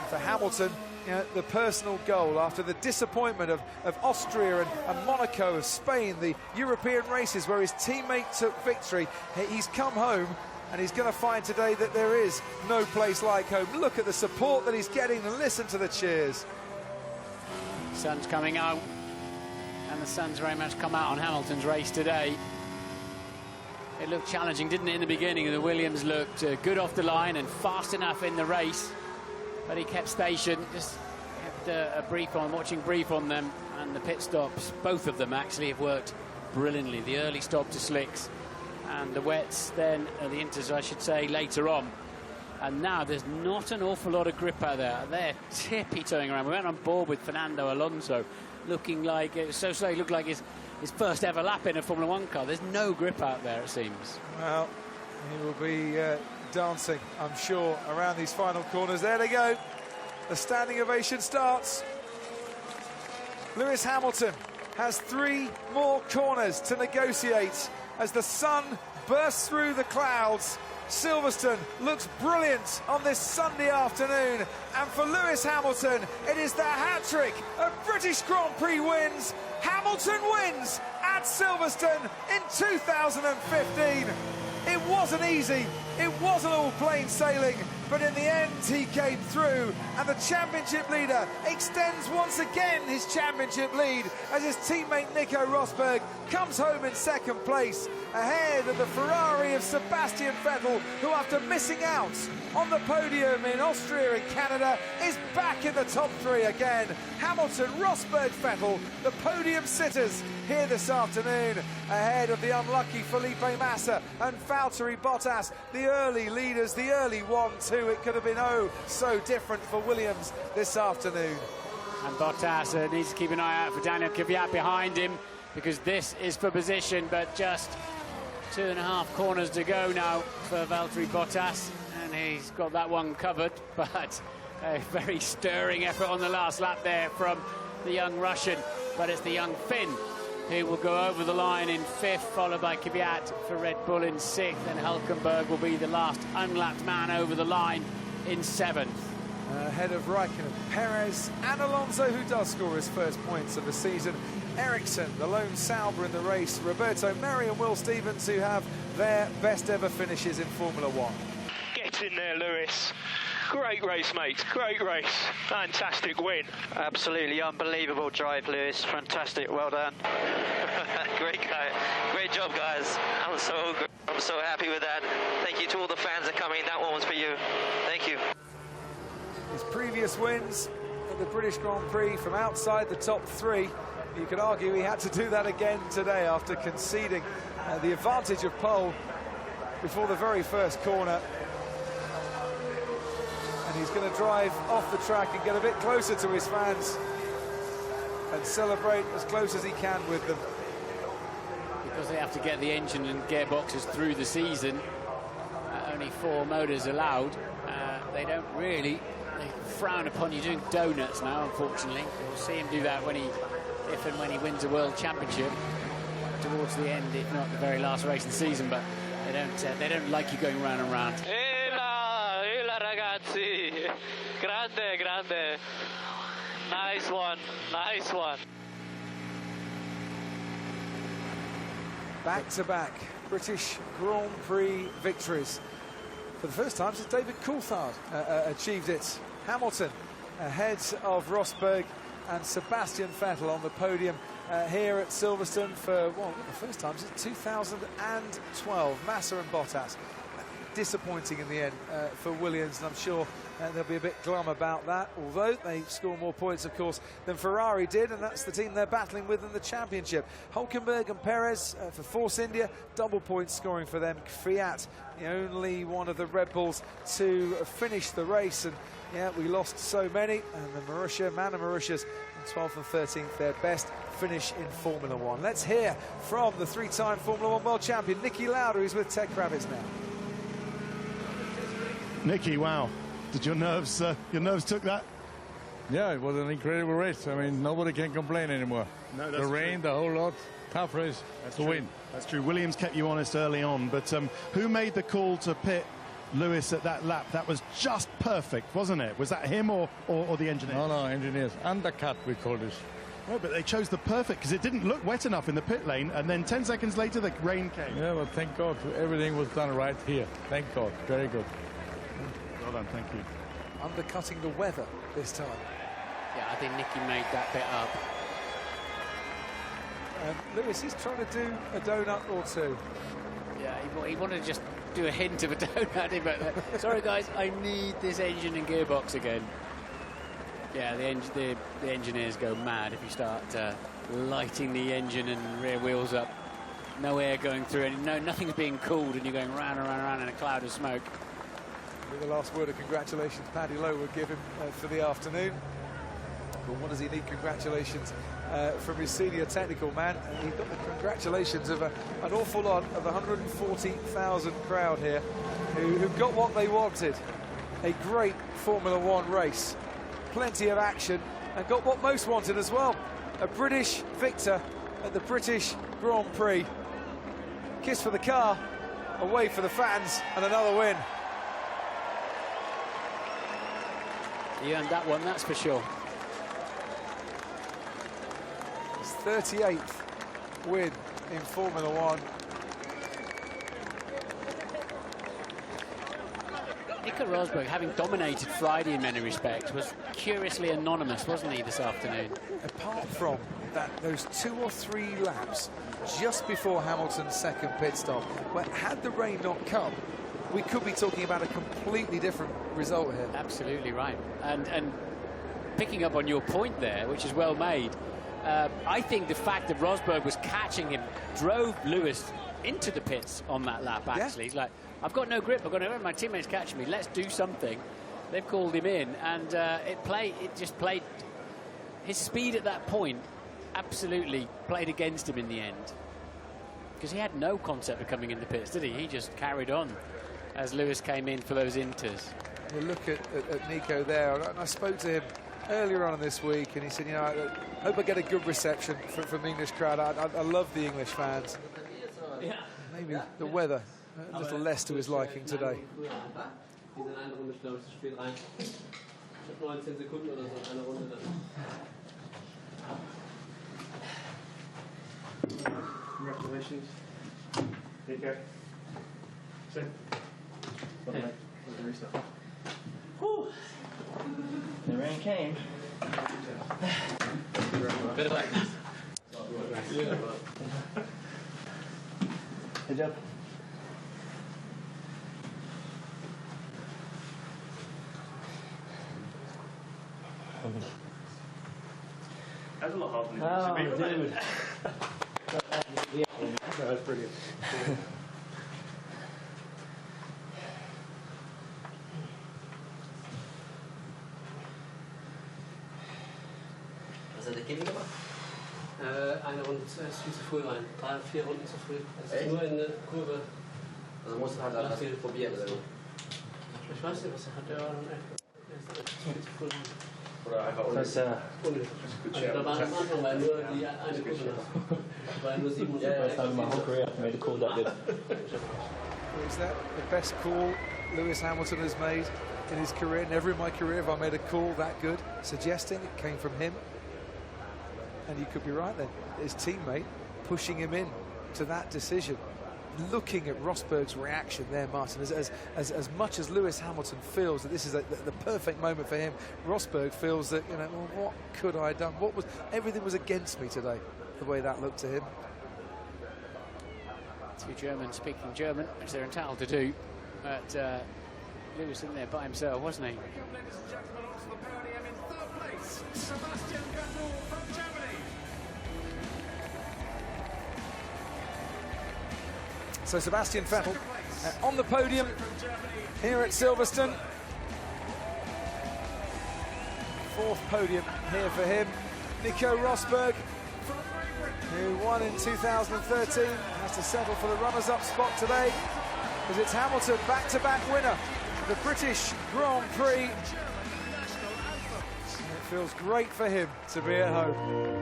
For Hamilton, you know, the personal goal after the disappointment of Austria and Monaco, of Spain, the European races where his teammate took victory, he's come home and he's going to find today that there is no place like home. Look at the support that he's getting and listen to the cheers. Sun's coming out, and the sun's very much come out on Hamilton's race today. It looked challenging, didn't it, in the beginning, and the Williams looked good off the line and fast enough in the race, but he kept station, just kept a brief on, watching brief on them, and the pit stops, both of them actually have worked brilliantly. The early stop to slicks and the wets, then the inters, I should say, later on. And now there's not an awful lot of grip out there. They're tippy-toeing around. We went on board with Fernando Alonso, looking like, it was so slow, it looked like his first ever lap in a Formula 1 car. There's no grip out there, it seems. Well, he will be dancing, I'm sure, around these final corners. There they go. The standing ovation starts. Lewis Hamilton has 3 more corners to negotiate as the sun bursts through the clouds. Silverstone looks brilliant on this Sunday afternoon, and for Lewis Hamilton it is the hat-trick of British Grand Prix wins. Hamilton wins at Silverstone in 2015. It wasn't easy, it wasn't all plain sailing, but in the end he came through, and the championship leader extends once again his championship lead as his teammate Nico Rosberg comes home in 2nd place, ahead of the Ferrari of Sebastian Vettel, who, after missing out on the podium in Austria and Canada, is back in the top 3 again. Hamilton, Rosberg, Vettel, the podium sitters here this afternoon, ahead of the unlucky Felipe Massa and Valtteri Bottas, the early leaders, the early 1-2. It could have been so different for Williams this afternoon. And Bottas needs to keep an eye out for Daniel Kvyat behind him, because this is for position, but just 2.5 corners to go now for Valtteri Bottas, and he's got that one covered, but a very stirring effort on the last lap there from the young Russian, but it's the young Finn who will go over the line in 5th, followed by Kvyat for Red Bull in 6th, and Hülkenberg will be the last unlapped man over the line in 7th. Ahead of Raikkonen, Perez and Alonso, who does score his first points of the season. Ericsson, the lone Sauber in the race. Roberto Merri and Will Stevens, who have their best ever finishes in Formula 1. Get in there, Lewis. Great race, mate. Great race. Fantastic win. Absolutely unbelievable drive, Lewis. Fantastic. Well done. Great guy. Great job, guys. I'm so happy with that. Thank you to all the fans that come in. That one was for you. Thank you. His previous wins at the British Grand Prix from outside the top 3. You could argue he had to do that again today after conceding the advantage of pole before the very first corner. And he's going to drive off the track and get a bit closer to his fans and celebrate as close as he can with them. Because they have to get the engine and gearboxes through the season, only 4 motors allowed. They don't really, they frown upon you doing donuts now, unfortunately. We'll see him do that if and when he wins a World Championship towards the end, if not the very last race of the season, but they don't like you going round and round. Ragazzi, grande, nice one. Back-to-back British Grand Prix victories for the first time since David Coulthard achieved it. Hamilton ahead of Rosberg and Sebastian Vettel on the podium here at Silverstone for, well, the first time since 2012. Massa and Bottas disappointing in the end for Williams, and I'm sure they'll be a bit glum about that, although they score more points, of course, than Ferrari did, and that's the team they're battling with in the championship. Hulkenberg and Perez for Force India, double point scoring for them. Fiat, the only one of the Red Bulls to finish the race, and yeah, we lost so many, and the Marussia, Man of Marussia's 12th and 13th, their best finish in Formula One. Let's hear from the three-time Formula One world champion, Nicky Lauda, who's with Ted Kravitz now. Nicky, wow. Did your nerves took that? Yeah, it was an incredible race. I mean, nobody can complain anymore. No, the rain, the whole lot, tough race to win. That's true. Williams kept you honest early on, but who made the call to pit Lewis at that lap? That was just perfect, wasn't it? Was that him or the engineer? No, engineers. Undercut, we call this. No, but they chose the perfect because it didn't look wet enough in the pit lane, and then 10 seconds later the rain came. Yeah, but thank God everything was done right here. Thank God. Very good. Well done, thank you. Undercutting the weather this time. Yeah, I think Nicky made that bit up. And Lewis, he's trying to do a donut or two. Yeah, he wanted to just do a hint of a donut, but sorry guys, I need this engine and gearbox again. Yeah, the engineers go mad if you start lighting the engine and rear wheels up. No air going through, and nothing's being cooled, and you're going round and round and round in a cloud of smoke. With the last word of congratulations Paddy Lowe would give him for the afternoon. But what does he need congratulations from his senior technical man? And he got the congratulations of an awful lot of 140,000 crowd here who got what they wanted. A great Formula One race. Plenty of action, and got what most wanted as well. A British victor at the British Grand Prix. Kiss for the car, away for the fans, and another win. He earned that one, that's for sure. His 38th win in Formula One. Nico Rosberg, having dominated Friday in many respects, was curiously anonymous, wasn't he, this afternoon? Apart from those 2 or 3 laps just before Hamilton's second pit stop, where had the rain not come, we could be talking about a completely different result here. Absolutely right. And picking up on your point there, which is well made, I think the fact that Rosberg was catching him drove Lewis into the pits on that lap, actually. Yeah. He's like, I've got no grip, my teammates catching me, let's do something. They've called him in, and it just played, his speed at that point absolutely played against him in the end. Because he had no concept of coming in the pits, did he? He just carried on as Lewis came in for those inters. You look at Nico there, and I spoke to him earlier on this week, and he said, I hope I get a good reception from the English crowd. I love the English fans. Yeah. Maybe the weather a little less to his liking today. Congratulations. Take care. Sit. Whew. The rain came. Bit of practice. Good job. That's a lot harder than it should be. Dude. Yeah, that was brilliant. Was hat der Kimi gemacht? Eine Runde viel zu früh rein. 3-4 Runden zu früh. Also nur in der Kurve. Also musste halt alles viel probieren. Oder? Ich weiß nicht, was er hat. Der war viel zu früh rein. Oder einfach unnötig. Also da war am Anfang nur die eine Kurve. Da war nur 7 Yeah, first time in my whole career I've made a call that good. Is that the best call Lewis Hamilton has made in his career? Never in my career have I made a call that good, suggesting it came from him. And you could be right then. His teammate pushing him in to that decision. Looking at Rosberg's reaction there, Martin, as much as Lewis Hamilton feels that this is the perfect moment for him, Rosberg feels that, well, what could I have done? Everything was against me today, the way that looked to him. Two Germans speaking German, which they're entitled to do. But Lewis in there by himself, wasn't he? Ladies and gentlemen, onto the podium in third place, Sebastian Vettel from Germany. So Sebastian Vettel on the podium here at Silverstone. Fourth podium here for him. Nico Rosberg, who won in 2013, has to settle for the runners-up spot today, as it's Hamilton, back-to-back winner of the British Grand Prix. And it feels great for him to be at home.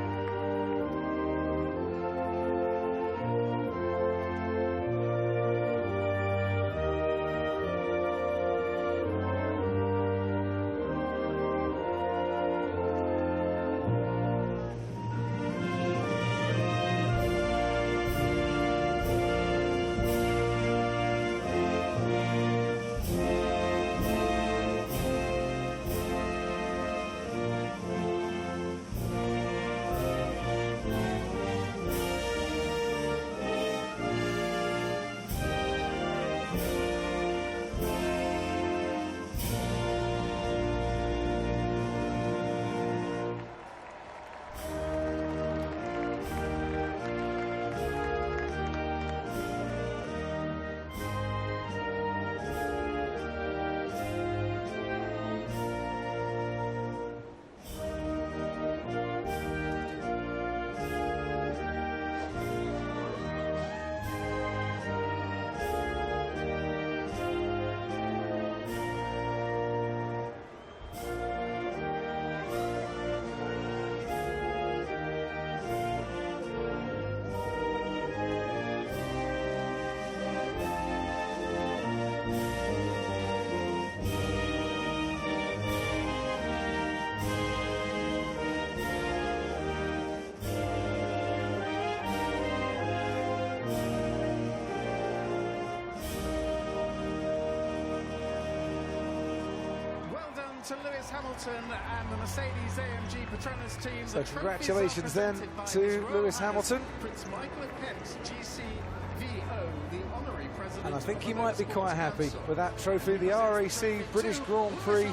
To Lewis Hamilton and the Mercedes-AMG Petronas team. So congratulations then to Lewis Hamilton. Prince Michael of Kent, GCVO, the honorary president. And I think he might be quite happy with that trophy, the RAC British Grand Prix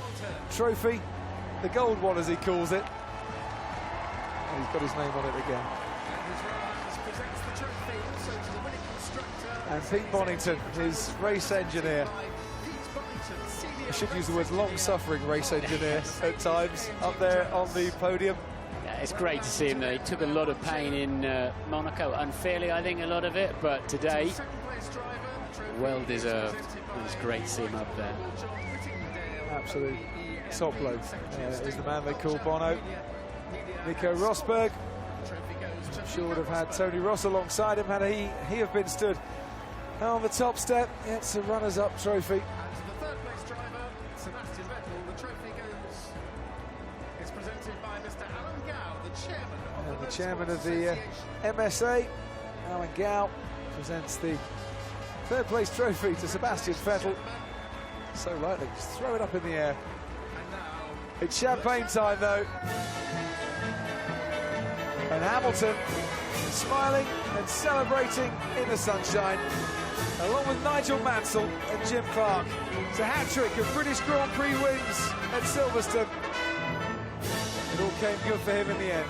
trophy, the gold one as he calls it. And he's got his name on it again. And Pete Bonington, his race engineer. I should use the word long-suffering race engineer at times, up there on the podium. Yeah, it's great to see him there. He took a lot of pain in Monaco, unfairly I think, a lot of it, but today, well deserved. It's great to see him up there. Absolute top bloke is the man they call Bono. Nico Rosberg, I'm sure would have had Tony Ross alongside him had he have been stood on the top step. Yeah, it's a runners-up trophy. Sebastian Vettel, the trophy is presented by Mr. Alan Gow, the chairman of the MSA. Alan Gow presents the third place trophy to Sebastian Vettel. So lightly, just throw it up in the air. It's champagne time though. And Hamilton smiling and celebrating in the sunshine, along with Nigel Mansell and Jim Clark. It's a hat-trick of British Grand Prix wins at Silverstone. It all came good for him in the end.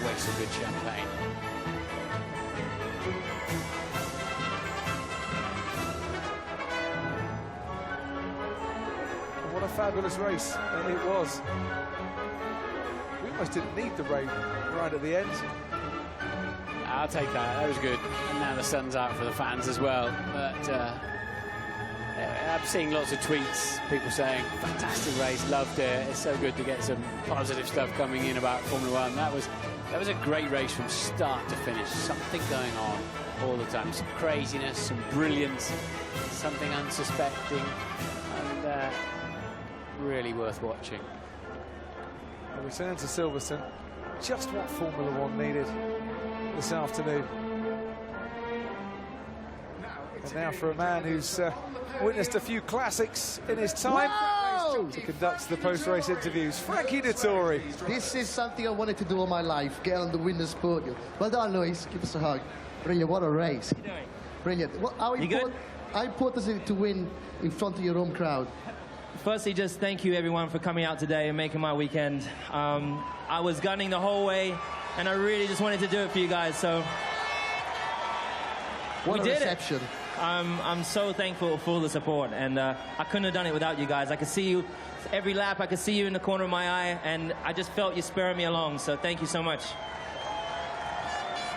Waste of good champagne. What a fabulous race it was. We almost didn't need the rain right at the end. I'll take that. That was good. And now the sun's out for the fans as well. But I'm seeing lots of tweets, people saying, fantastic race, loved it. It's so good to get some positive stuff coming in about Formula One. That was a great race from start to finish. Something going on all the time. Some craziness, some brilliance, something unsuspecting, and really worth watching. A return to Silverstone, just what Formula One needed this afternoon. And now for a man who's witnessed a few classics in his time to conduct the post-race interviews, Frankie Dettori. This is something I wanted to do all my life, get on the winner's podium. Well done, Luis. Give us a hug. Brilliant, what a race. How you doing? Brilliant. How important is it to win in front of your home crowd? Firstly, just thank you everyone for coming out today and making my weekend. I was gunning the whole way, and I really just wanted to do it for you guys, so what we a did reception. It. I'm so thankful for all the support, and I couldn't have done it without you guys. I could see you every lap, I could see you in the corner of my eye, and I just felt you spurring me along, so thank you so much.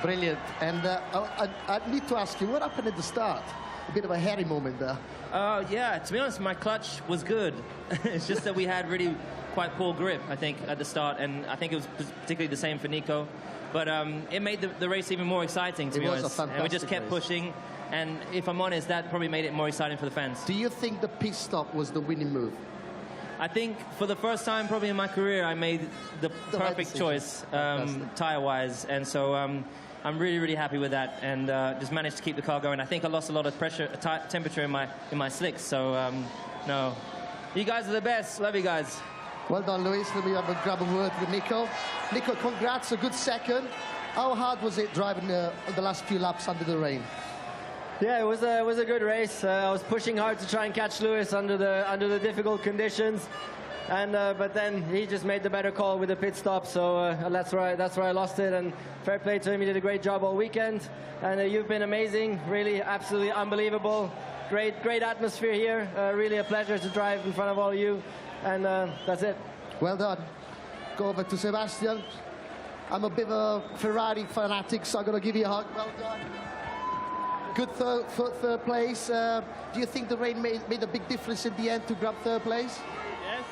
Brilliant. And I need to ask you, what happened at the start? A bit of a hairy moment there. Yeah, to be honest, my clutch was good. It's just that we had really quite poor grip, I think, at the start, and I think it was particularly the same for Nico. But it made the race even more exciting, to be honest. And we just kept pushing, and if I'm honest, that probably made it more exciting for the fans. Do you think the pit stop was the winning move? I think for the first time probably in my career, I made the perfect choice, tyre-wise, and so I'm really, really happy with that, and just managed to keep the car going. I think I lost a lot of temperature in my slicks, so no. You guys are the best. Love you guys. Well done, Luis. Let me have a grab a word with Nico. Nico, congrats, a good second. How hard was it driving the last few laps under the rain? Yeah, it was a good race. I was pushing hard to try and catch Lewis under the difficult conditions, and but then he just made the better call with the pit stop. So that's where I lost it. And fair play to him. He did a great job all weekend, and you've been amazing. Really, absolutely unbelievable. Great atmosphere here. Really a pleasure to drive in front of all of you, and that's it. Well done. Go over to Sebastian. I'm a bit of a Ferrari fanatic, so I'm going to give you a hug. Well done. Good third place. Do you think the rain made a big difference in the end to grab third place? Yes,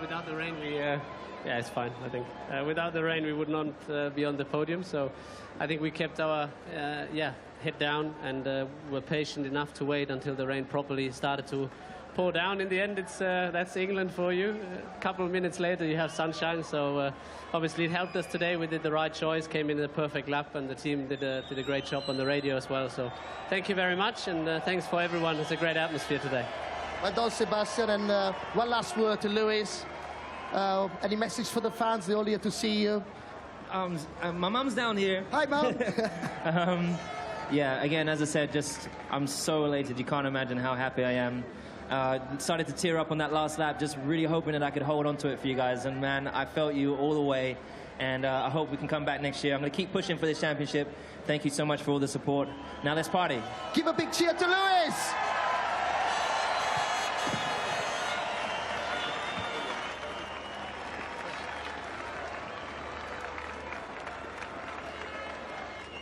without the rain, we yeah, it's fine. I think without the rain, we would not be on the podium. So I think we kept our head down and were patient enough to wait until the rain properly started to pour down. In the end, that's England for you. A couple of minutes later, you have sunshine. So obviously, it helped us today. We did the right choice, came in a perfect lap, and the team did a great job on the radio as well. So thank you very much, and thanks for everyone. It's a great atmosphere today. Well done, Sebastian. And one last word to Luis. Any message for the fans? They're all here to see you. My mum's down here. Hi, Mum. Yeah, again, as I said, I'm so elated. You can't imagine how happy I am. Started to tear up on that last lap, just really hoping that I could hold on to it for you guys. And man, I felt you all the way, and I hope we can come back next year. I'm going to keep pushing for this championship. Thank you so much for all the support. Now let's party. Give a big cheer to Luis.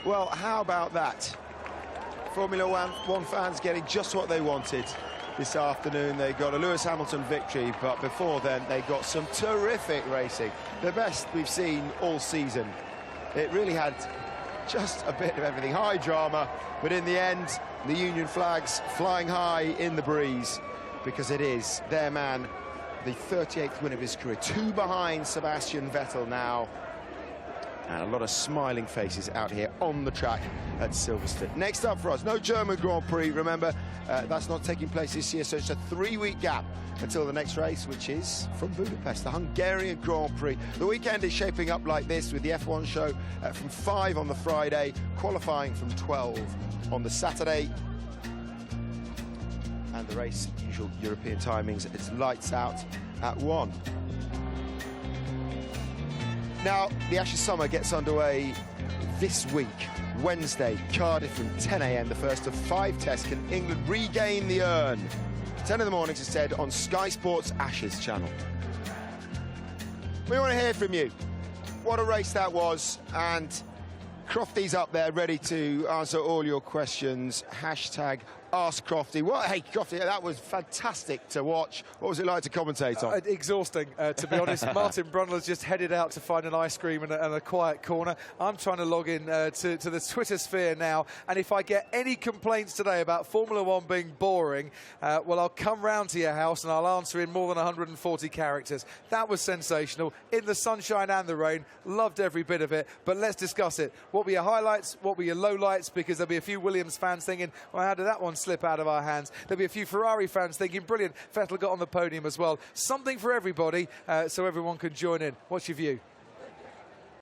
Well, how about that? Formula One fans getting just what they wanted. This afternoon they got a Lewis Hamilton victory, but before then they got some terrific racing. The best we've seen all season. It really had just a bit of everything. High drama, but in the end, the Union flags flying high in the breeze, because it is their man, the 38th win of his career. 2 behind Sebastian Vettel now. And a lot of smiling faces out here on the track at Silverstone. Next up for us, no German Grand Prix. Remember, that's not taking place this year, so it's a 3-week gap until the next race, which is from Budapest, the Hungarian Grand Prix. The weekend is shaping up like this, with the F1 show from 5 on the Friday, qualifying from 12 on the Saturday. And the race, usual European timings, it's lights out at 1. Now, the Ashes Summer gets underway this week, Wednesday, Cardiff from 10 a.m, the first of 5 tests. Can England regain the urn? 10 in the morning, instead, on Sky Sports Ashes channel. We want to hear from you. What a race that was, and Crofty's up there ready to answer all your questions. Hashtag Ask Crofty. Hey, Crofty, that was fantastic to watch. What was it like to commentate on? Exhausting, to be honest. Martin Brundle's just headed out to find an ice cream and a quiet corner. I'm trying to log in to the Twitter sphere now, and if I get any complaints today about Formula One being boring, well, I'll come round to your house and I'll answer in more than 140 characters. That was sensational, in the sunshine and the rain. Loved every bit of it, but let's discuss it. What were your highlights? What were your lowlights? Because there'll be a few Williams fans thinking, well, how did that one slip out of our hands? There'll be a few Ferrari fans thinking, brilliant, Vettel got on the podium as well. Something for everybody, so everyone can join in. What's your view?